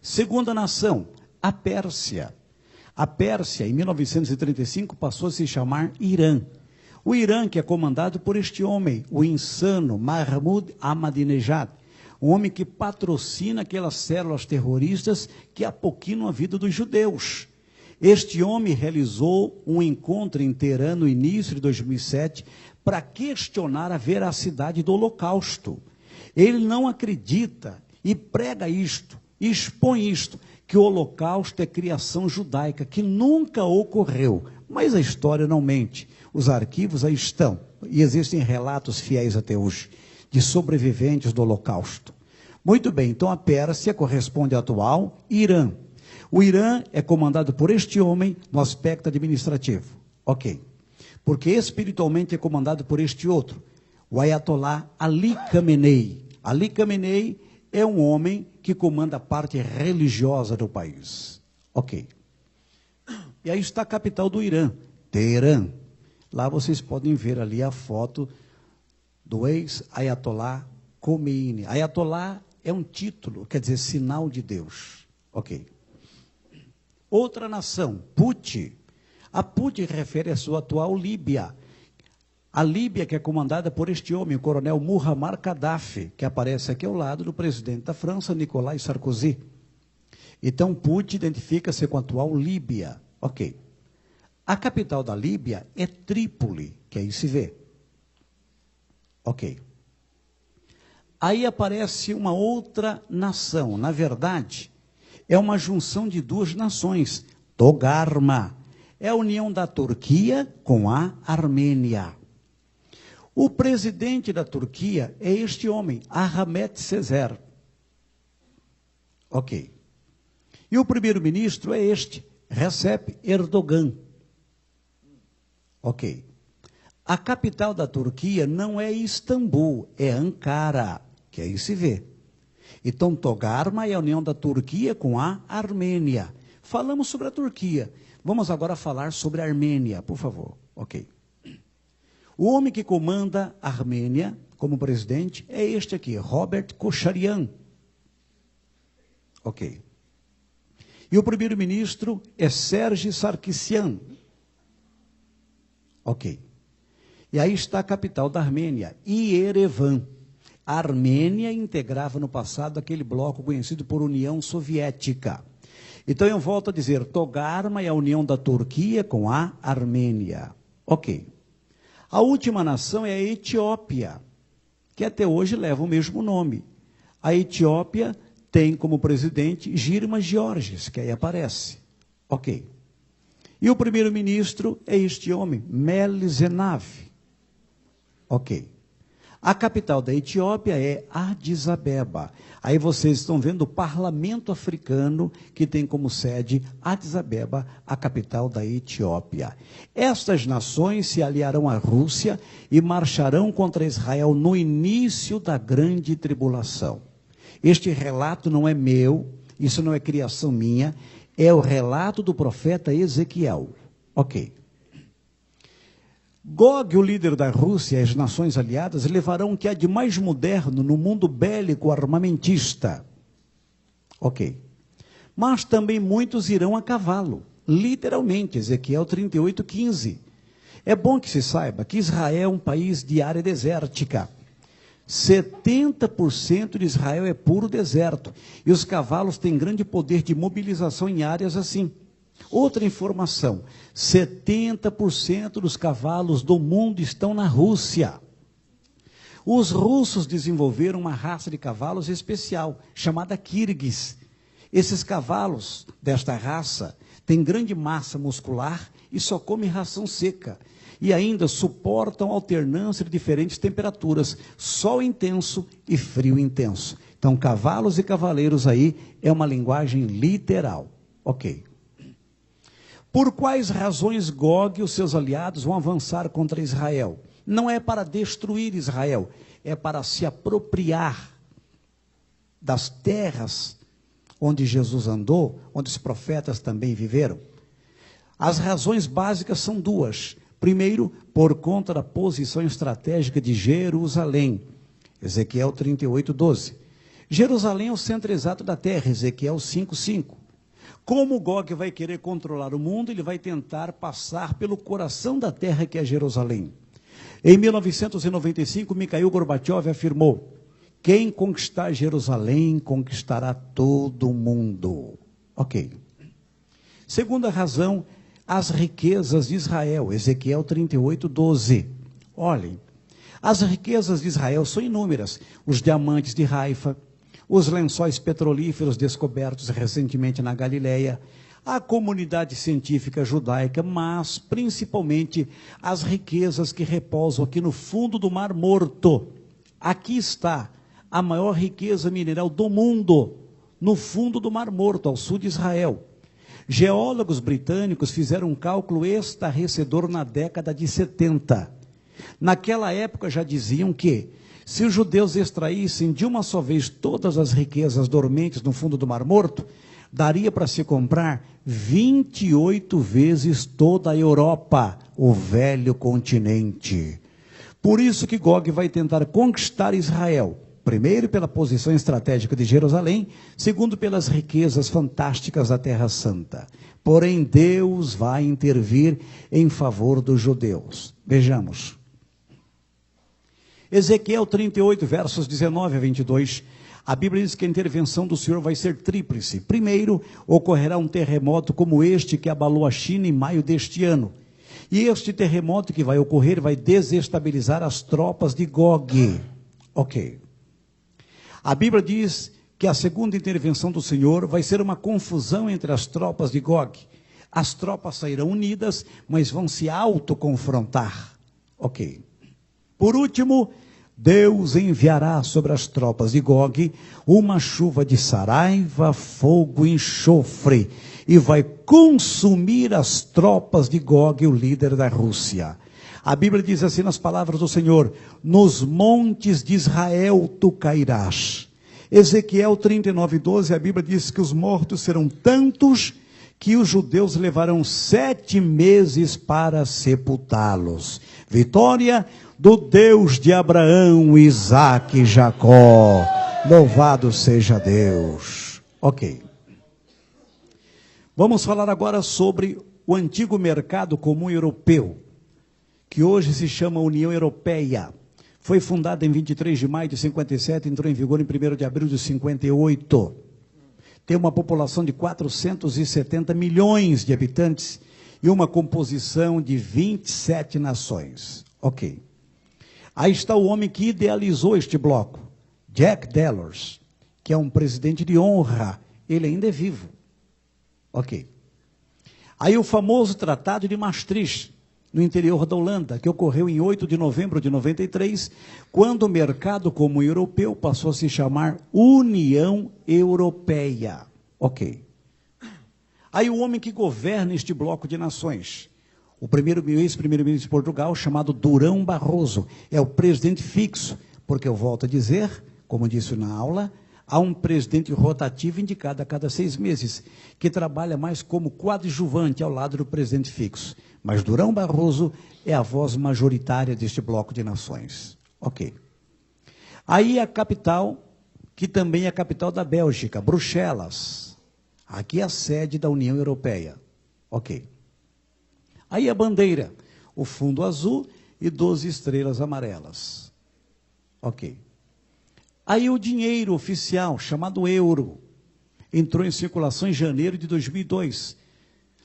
Segunda nação, a Pérsia. A Pérsia, em 1935, passou a se chamar Irã. O Irã, que é comandado por este homem, o insano Mahmoud Ahmadinejad, um homem que patrocina aquelas células terroristas que apoquinam a vida dos judeus. Este homem realizou um encontro em Teherã no início de 2007 para questionar a veracidade do Holocausto. Ele não acredita e prega isto, expõe isto, que o Holocausto é criação judaica, que nunca ocorreu. Mas a história não mente. Os arquivos aí estão, e existem relatos fiéis até hoje, de sobreviventes do Holocausto. Muito bem, então a Pérsia corresponde ao atual Irã. O Irã é comandado por este homem no aspecto administrativo. Ok. Porque espiritualmente é comandado por este outro, o Ayatollah Ali Khamenei. Ali Khamenei é um homem que comanda a parte religiosa do país. Ok. E aí está a capital do Irã, Teherã. Lá vocês podem ver ali a foto do ex-Ayatollah Khomeini. Ayatollah é um título, quer dizer, sinal de Deus. Ok. Outra nação, Puti. A Puti refere a sua atual Líbia. A Líbia que é comandada por este homem, o coronel Muammar Gaddafi, que aparece aqui ao lado do presidente da França, Nicolas Sarkozy. Então, Putin identifica-se com a atual Líbia. Ok. A capital da Líbia é Trípoli, que aí se vê. Ok. Aí aparece uma outra nação. Na verdade, é uma junção de duas nações. Togarma. É a união da Turquia com a Armênia. O presidente da Turquia é este homem, Ahmet Sezer. Ok. E o primeiro-ministro é este, Recep Erdogan. Ok. A capital da Turquia não é Istambul, é Ankara, que aí se vê. Então, Togarma é a união da Turquia com a Armênia. Falamos sobre a Turquia. Vamos agora falar sobre a Armênia, por favor. Ok. O homem que comanda a Armênia como presidente é este aqui, Robert Kocharian. Ok. E o primeiro-ministro é Serge Sarkisyan. Ok. E aí está a capital da Armênia, Yerevan. A Armênia integrava no passado aquele bloco conhecido por União Soviética. Então eu volto a dizer, Togarma é a união da Turquia com a Armênia. Ok. A última nação é a Etiópia, que até hoje leva o mesmo nome. A Etiópia tem como presidente Girma Georges, que aí aparece. Ok. E o primeiro-ministro é este homem, Meles Zenawi. Ok. A capital da Etiópia é Addis Abeba. Aí vocês estão vendo o parlamento africano que tem como sede Addis Abeba, a capital da Etiópia. Estas nações se aliarão à Rússia e marcharão contra Israel no início da grande tribulação. Este relato não é meu, isso não é criação minha, é o relato do profeta Ezequiel. Ok. Gog, o líder da Rússia e as nações aliadas, levarão o que há de mais moderno no mundo bélico armamentista. Ok. Mas também muitos irão a cavalo, literalmente, Ezequiel 38:15. É bom que se saiba que Israel é um país de área desértica. 70% de Israel é puro deserto. E os cavalos têm grande poder de mobilização em áreas assim. Outra informação, 70% dos cavalos do mundo estão na Rússia. Os russos desenvolveram uma raça de cavalos especial, chamada Kirguis. Esses cavalos desta raça têm grande massa muscular e só comem ração seca. E ainda suportam alternância de diferentes temperaturas, sol intenso e frio intenso. Então, cavalos e cavaleiros aí é uma linguagem literal. Ok. Por quais razões Gog e os seus aliados vão avançar contra Israel? Não é para destruir Israel, é para se apropriar das terras onde Jesus andou, onde os profetas também viveram. As razões básicas são duas. Primeiro, por conta da posição estratégica de Jerusalém. Ezequiel 38:12. Jerusalém é o centro exato da terra, Ezequiel 5:5. Como Gog vai querer controlar o mundo, ele vai tentar passar pelo coração da terra que é Jerusalém. Em 1995, Mikhail Gorbachev afirmou: quem conquistar Jerusalém, conquistará todo o mundo. Ok. Segunda razão, as riquezas de Israel, Ezequiel 38:12. Olhem, as riquezas de Israel são inúmeras. Os diamantes de Haifa, os lençóis petrolíferos descobertos recentemente na Galileia, a comunidade científica judaica, mas principalmente as riquezas que repousam aqui no fundo do Mar Morto. Aqui está a maior riqueza mineral do mundo, no fundo do Mar Morto, ao sul de Israel. Geólogos britânicos fizeram um cálculo estarrecedor na década de 70. Naquela época já diziam que, se os judeus extraíssem de uma só vez todas as riquezas dormentes no fundo do Mar Morto, daria para se comprar 28 vezes toda a Europa, o velho continente. Por isso que Gog vai tentar conquistar Israel, primeiro pela posição estratégica de Jerusalém, segundo pelas riquezas fantásticas da Terra Santa. Porém, Deus vai intervir em favor dos judeus. Vejamos. Ezequiel 38, versos 19 a 22, a Bíblia diz que a intervenção do Senhor vai ser tríplice. Primeiro, ocorrerá um terremoto como este que abalou a China em maio deste ano. E este terremoto que vai ocorrer vai desestabilizar as tropas de Gog. Ok. A Bíblia diz que a segunda intervenção do Senhor vai ser uma confusão entre as tropas de Gog. As tropas sairão unidas, mas vão se autoconfrontar. Ok. Por último, Deus enviará sobre as tropas de Gog uma chuva de saraiva, fogo e enxofre, e vai consumir as tropas de Gog, o líder da Rússia. A Bíblia diz assim nas palavras do Senhor: nos montes de Israel tu cairás. Ezequiel 39:12, a Bíblia diz que os mortos serão tantos que os judeus levarão 7 meses para sepultá-los. Vitória do Deus de Abraão, Isaque e Jacó. Louvado seja Deus. Ok. Vamos falar agora sobre o antigo mercado comum europeu, que hoje se chama União Europeia. Foi fundada em 23 de maio de 57, entrou em vigor em 1º de abril de 58. Tem uma população de 470 milhões de habitantes e uma composição de 27 nações. Ok. Aí está o homem que idealizou este bloco, Jack Delors, que é um presidente de honra. Ele ainda é vivo. Ok. Aí o famoso Tratado de Maastricht, no interior da Holanda, que ocorreu em 8 de novembro de 93, quando o mercado comum europeu passou a se chamar União Europeia. Ok. Aí o homem que governa este bloco de nações, o ex-primeiro-ministro de Portugal, chamado Durão Barroso, é o presidente fixo, porque eu volto a dizer, como disse na aula, há um presidente rotativo indicado a cada 6 meses, que trabalha mais como coadjuvante ao lado do presidente fixo. Mas Durão Barroso é a voz majoritária deste bloco de nações. Ok. Aí a capital, que também é a capital da Bélgica, Bruxelas. Aqui é a sede da União Europeia. Ok. Aí a bandeira, o fundo azul e 12 estrelas amarelas. Ok. Aí o dinheiro oficial, chamado euro, entrou em circulação em janeiro de 2002.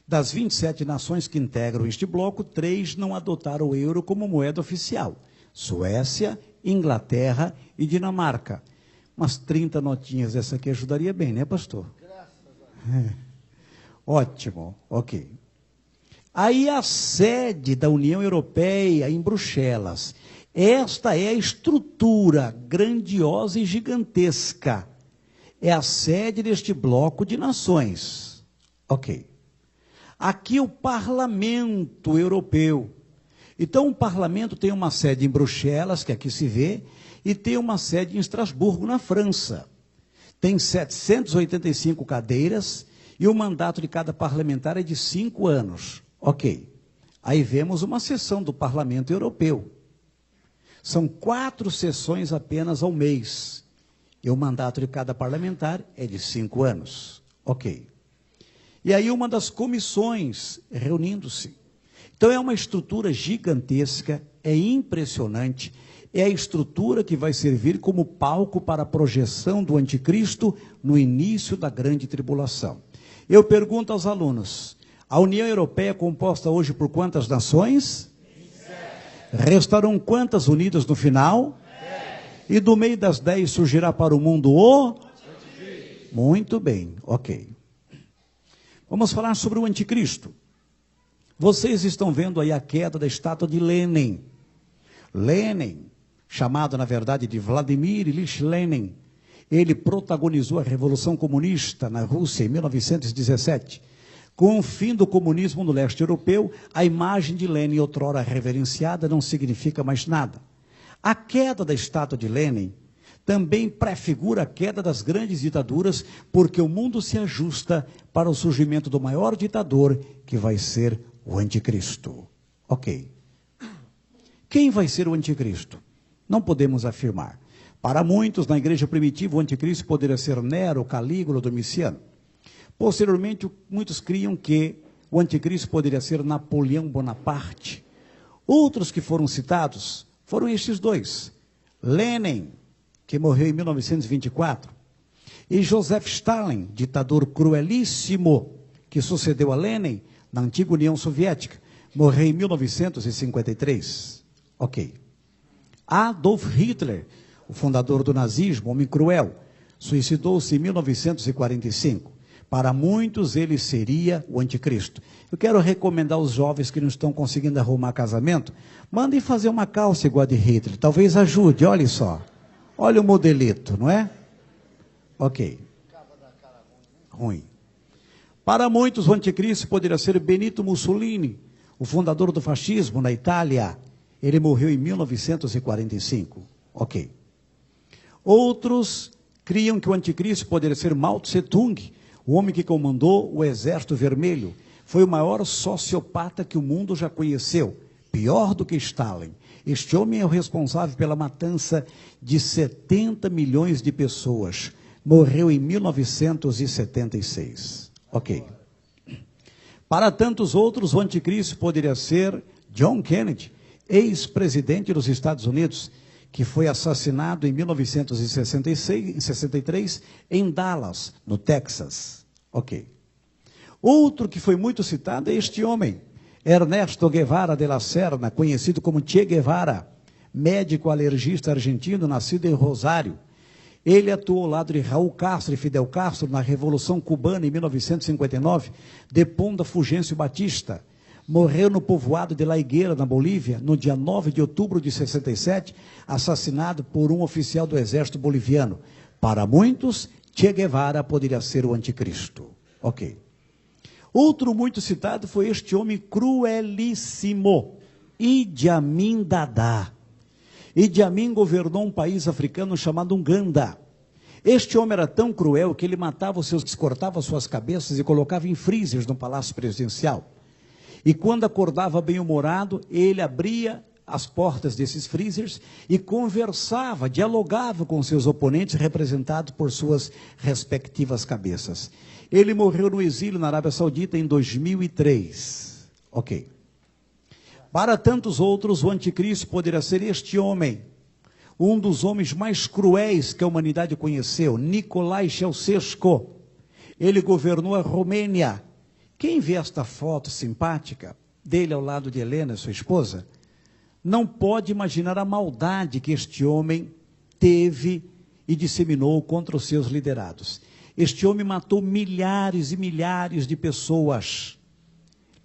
Das 27 nações que integram este bloco, 3 não adotaram o euro como moeda oficial: Suécia, Inglaterra e Dinamarca. Umas 30 notinhas dessa aqui ajudaria bem, né, pastor? Graças a Deus. Ótimo, ok. Aí a sede da União Europeia em Bruxelas. Esta é a estrutura grandiosa e gigantesca. É a sede deste bloco de nações. Ok. Aqui o Parlamento Europeu. Então o Parlamento tem uma sede em Bruxelas, que aqui se vê, e tem uma sede em Estrasburgo, na França. Tem 785 cadeiras e o mandato de cada parlamentar é de 5 anos. Ok. Aí vemos uma sessão do Parlamento Europeu. São 4 sessões apenas ao mês. E o mandato de cada parlamentar é de 5 anos. Ok. E aí uma das comissões reunindo-se. Então é uma estrutura gigantesca, é impressionante, é a estrutura que vai servir como palco para a projeção do anticristo no início da grande tribulação. Eu pergunto aos alunos, a União Europeia é composta hoje por quantas nações? 27. Restarão quantas unidas no final? 10. E do meio das 10 surgirá para o mundo o? Anticristo. Muito bem, ok. Vamos falar sobre o anticristo. Vocês estão vendo aí a queda da estátua de Lenin. Lenin, chamado na verdade de Vladimir Ilyich Lenin, ele protagonizou a Revolução Comunista na Rússia em 1917. Com o fim do comunismo no leste europeu, a imagem de Lenin, outrora reverenciada, não significa mais nada. A queda da estátua de Lenin também prefigura a queda das grandes ditaduras, porque o mundo se ajusta para o surgimento do maior ditador, que vai ser o anticristo. Ok. Quem vai ser o anticristo? Não podemos afirmar. Para muitos, na igreja primitiva, o anticristo poderia ser Nero, Calígula, Domiciano. Posteriormente, muitos criam que o anticristo poderia ser Napoleão Bonaparte. Outros que foram citados foram estes 2. Lenin, que morreu em 1924, e Joseph Stalin, ditador cruelíssimo, que sucedeu a Lenin na antiga União Soviética, morreu em 1953. Ok. Adolf Hitler, o fundador do nazismo, homem cruel, suicidou-se em 1945. Para muitos, ele seria o anticristo. Eu quero recomendar aos jovens que não estão conseguindo arrumar casamento, mandem fazer uma calça igual a de Hitler. Talvez ajude, olha só. Olha o modelito, não é? Ok. Ruim. Para muitos, o anticristo poderia ser Benito Mussolini, o fundador do fascismo na Itália. Ele morreu em 1945. Ok. Outros criam que o anticristo poderia ser Mao Tse-tung, o homem que comandou o Exército Vermelho. Foi o maior sociopata que o mundo já conheceu, pior do que Stalin. Este homem é o responsável pela matança de 70 milhões de pessoas. Morreu em 1976. Ok. Para tantos outros, o anticristo poderia ser John Kennedy, ex-presidente dos Estados Unidos, que foi assassinado em 1963 em Dallas, no Texas. Ok. Outro que foi muito citado é este homem, Ernesto Guevara de la Serna, conhecido como Che Guevara, médico alergista argentino, nascido em Rosário. Ele atuou ao lado de Raul Castro e Fidel Castro na Revolução Cubana em 1959, depondo a Fulgêncio Batista. Morreu no povoado de La Higuera, na Bolívia, no dia 9 de outubro de 67, assassinado por um oficial do exército boliviano. Para muitos, Che Guevara poderia ser o anticristo. Ok. Outro muito citado foi este homem cruelíssimo, Idi Amin Dada. Idi Amin governou um país africano chamado Uganda. Este homem era tão cruel que ele matava os seus, cortava suas cabeças e colocava em freezers no palácio presidencial. E quando acordava bem-humorado, ele abria as portas desses freezers e conversava, dialogava com seus oponentes, representados por suas respectivas cabeças. Ele morreu no exílio na Arábia Saudita em 2003. Ok. Para tantos outros, o anticristo poderia ser este homem, um dos homens mais cruéis que a humanidade conheceu, Nicolae Ceausescu. Ele governou a Romênia. Quem vê esta foto simpática dele ao lado de Helena, sua esposa, não pode imaginar a maldade que este homem teve e disseminou contra os seus liderados. Este homem matou milhares e milhares de pessoas.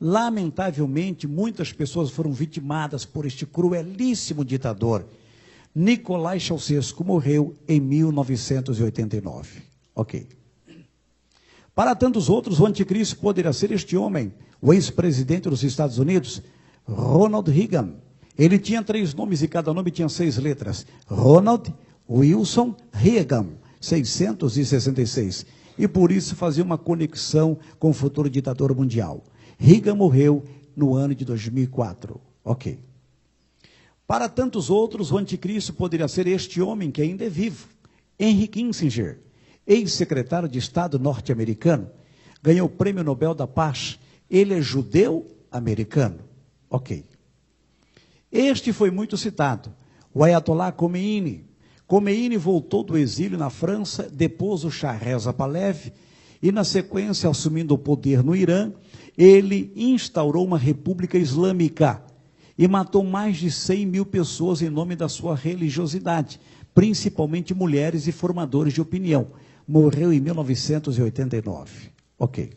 Lamentavelmente, muitas pessoas foram vitimadas por este cruelíssimo ditador. Nicolae Ceausescu morreu em 1989. Ok. Para tantos outros, o anticristo poderia ser este homem, o ex-presidente dos Estados Unidos, Ronald Reagan. Ele tinha 3 nomes e cada nome tinha 6 letras. Ronald Wilson Reagan, 666. E por isso fazia uma conexão com o futuro ditador mundial. Reagan morreu no ano de 2004. Ok. Para tantos outros, o anticristo poderia ser este homem que ainda é vivo, Henry Kissinger, ex-secretário de Estado norte-americano, ganhou o Prêmio Nobel da Paz. Ele é judeu-americano. Ok. Este foi muito citado, o Ayatollah Khomeini. Khomeini voltou do exílio na França, depôs o Shah Reza Pahlavi, e na sequência, assumindo o poder no Irã, ele instaurou uma república islâmica e matou mais de 100 mil pessoas em nome da sua religiosidade, principalmente mulheres e formadores de opinião. Morreu em 1989. Ok.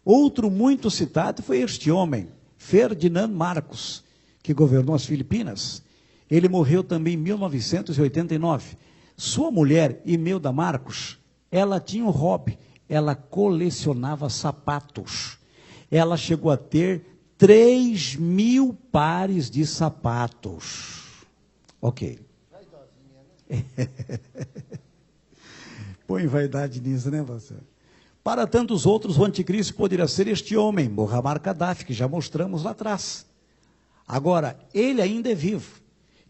Outro muito citado foi este homem, Ferdinand Marcos, que governou as Filipinas. Ele morreu também em 1989. Sua mulher, Imelda Marcos, ela tinha um hobby, ela colecionava sapatos. Ela chegou a ter 3.000 pares de sapatos. Ok. Põe vaidade nisso, né, você? Para tantos outros, o anticristo poderia ser este homem, Muammar Gaddafi, que já mostramos lá atrás. Agora, ele ainda é vivo.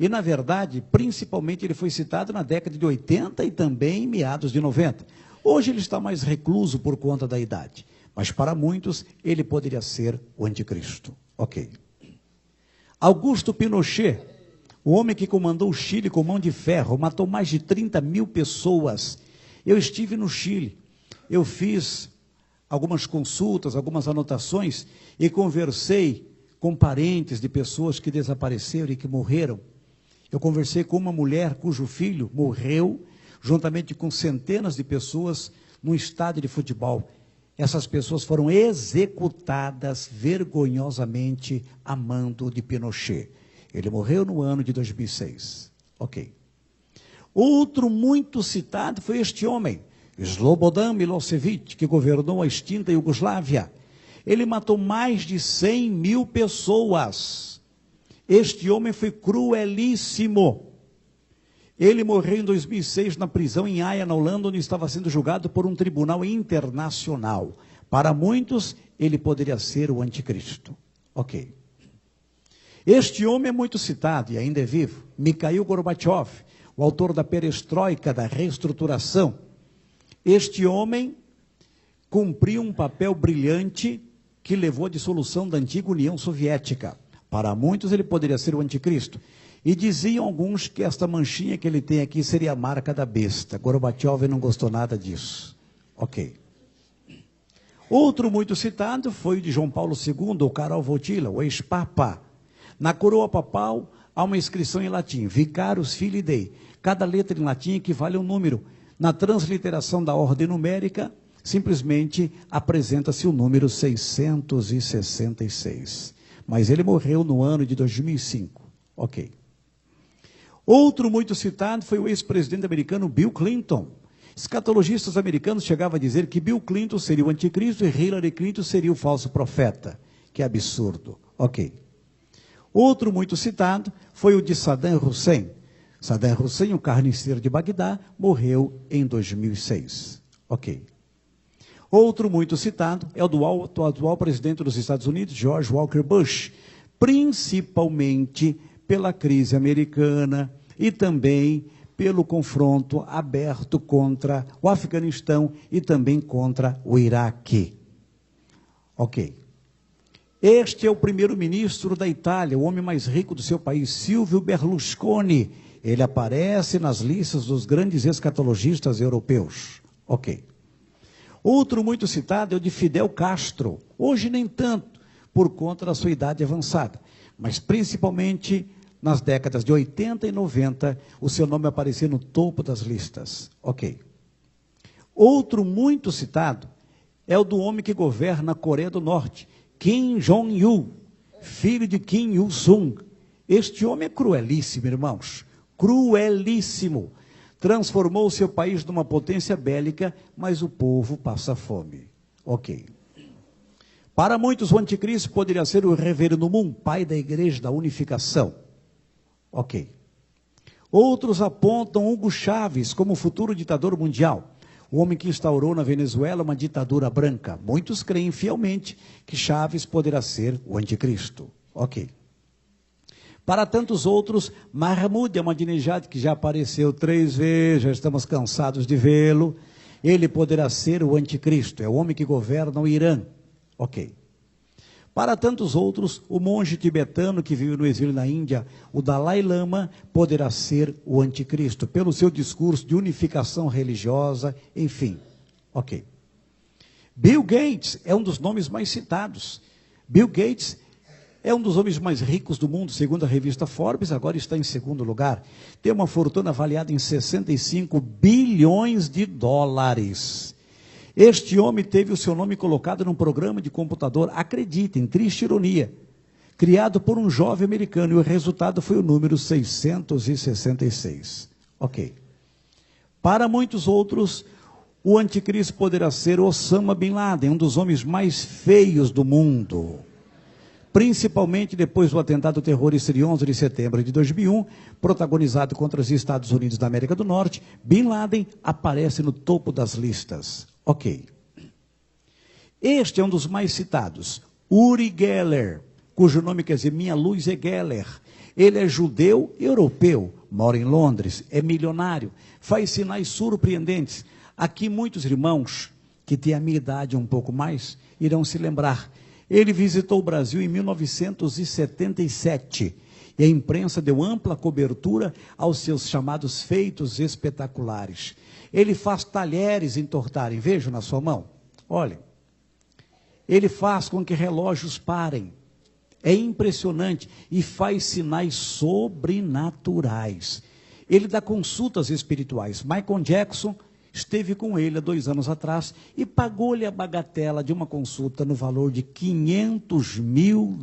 E, na verdade, principalmente ele foi citado na década de 80 e também em meados de 90. Hoje ele está mais recluso por conta da idade. Mas, para muitos, ele poderia ser o anticristo. Ok. Augusto Pinochet, o homem que comandou o Chile com mão de ferro, matou mais de 30 mil pessoas. Eu estive no Chile, eu fiz algumas consultas, algumas anotações e conversei com parentes de pessoas que desapareceram e que morreram. Eu conversei com uma mulher cujo filho morreu, juntamente com centenas de pessoas, num estádio de futebol. Essas pessoas foram executadas vergonhosamente a mando de Pinochet. Ele morreu no ano de 2006. Ok. Outro muito citado foi este homem, Slobodan Milosevic, que governou a extinta Iugoslávia. Ele matou mais de 100 mil pessoas. Este homem foi cruelíssimo. Ele morreu em 2006 na prisão em Haia, na Holanda, onde estava sendo julgado por um tribunal internacional. Para muitos, ele poderia ser o anticristo. Ok. Este homem é muito citado e ainda é vivo. Mikhail Gorbachev, o autor da perestroika, da reestruturação. Este homem cumpriu um papel brilhante que levou à dissolução da antiga União Soviética. Para muitos, ele poderia ser o anticristo. E diziam alguns que esta manchinha que ele tem aqui seria a marca da besta. Gorbachev não gostou nada disso. Ok. Outro muito citado foi o de João Paulo II, o Karol Wojtyła, o ex-papa. Na coroa papal, há uma inscrição em latim, Vicarius Filii Dei. Cada letra em latim equivale a um número. Na transliteração da ordem numérica, simplesmente apresenta-se o número 666. Mas ele morreu no ano de 2005. Ok. Outro muito citado foi o ex-presidente americano Bill Clinton. Escatologistas americanos chegavam a dizer que Bill Clinton seria o anticristo e Hillary Clinton seria o falso profeta. Que absurdo. Ok. Outro muito citado foi o de Saddam Hussein. Saddam Hussein, o carniceiro de Bagdá, morreu em 2006. Ok. Outro muito citado é o do atual presidente dos Estados Unidos, George Walker Bush, principalmente pela crise americana e também pelo confronto aberto contra o Afeganistão e também contra o Iraque. Ok. Este é o primeiro-ministro da Itália, o homem mais rico do seu país, Silvio Berlusconi. Ele aparece nas listas dos grandes escatologistas europeus. Ok. Outro muito citado é o de Fidel Castro. Hoje nem tanto, por conta da sua idade avançada. Mas principalmente nas décadas de 80 e 90, o seu nome aparecia no topo das listas. Ok. Outro muito citado é o do homem que governa a Coreia do Norte, Kim Jong-il, filho de Kim Il-sung. Este homem é cruelíssimo, irmãos. Cruelíssimo. Transformou o seu país numa potência bélica, mas o povo passa fome. Ok. Para muitos, o anticristo poderia ser o reverendo Moon, pai da igreja da unificação. Ok. Outros apontam Hugo Chávez como futuro ditador mundial, o homem que instaurou na Venezuela uma ditadura branca. Muitos creem fielmente que Chávez poderá ser o anticristo. Ok. Para tantos outros, Mahmoud Ahmadinejad, que já apareceu 3 vezes, já estamos cansados de vê-lo, ele poderá ser o anticristo, é o homem que governa o Irã. Ok. Para tantos outros, o monge tibetano que vive no exílio na Índia, o Dalai Lama, poderá ser o anticristo, pelo seu discurso de unificação religiosa, enfim. Ok. Bill Gates é um dos nomes mais citados. Bill Gates é um dos homens mais ricos do mundo, segundo a revista Forbes, agora está em segundo lugar. Tem uma fortuna avaliada em 65 bilhões de dólares. Este homem teve o seu nome colocado num programa de computador, acreditem, triste ironia, criado por um jovem americano, e o resultado foi o número 666. Ok. Para muitos outros, o anticristo poderá ser Osama Bin Laden, um dos homens mais feios do mundo. Principalmente depois do atentado terrorista de 11 de setembro de 2001, protagonizado contra os Estados Unidos da América do Norte, Bin Laden aparece no topo das listas. Ok. Este é um dos mais citados, Uri Geller, cujo nome quer dizer Minha Luz é Geller. Ele é judeu europeu, mora em Londres, é milionário, faz sinais surpreendentes. Aqui muitos irmãos, que têm a minha idade um pouco mais, irão se lembrar. Ele visitou o Brasil em 1977 e a imprensa deu ampla cobertura aos seus chamados feitos espetaculares. Ele faz talheres entortarem, vejam na sua mão, olhem. Ele faz com que relógios parem, é impressionante, e faz sinais sobrenaturais. Ele dá consultas espirituais. Michael Jackson esteve com ele há 2 anos atrás e pagou-lhe a bagatela de uma consulta no valor de $500 mil.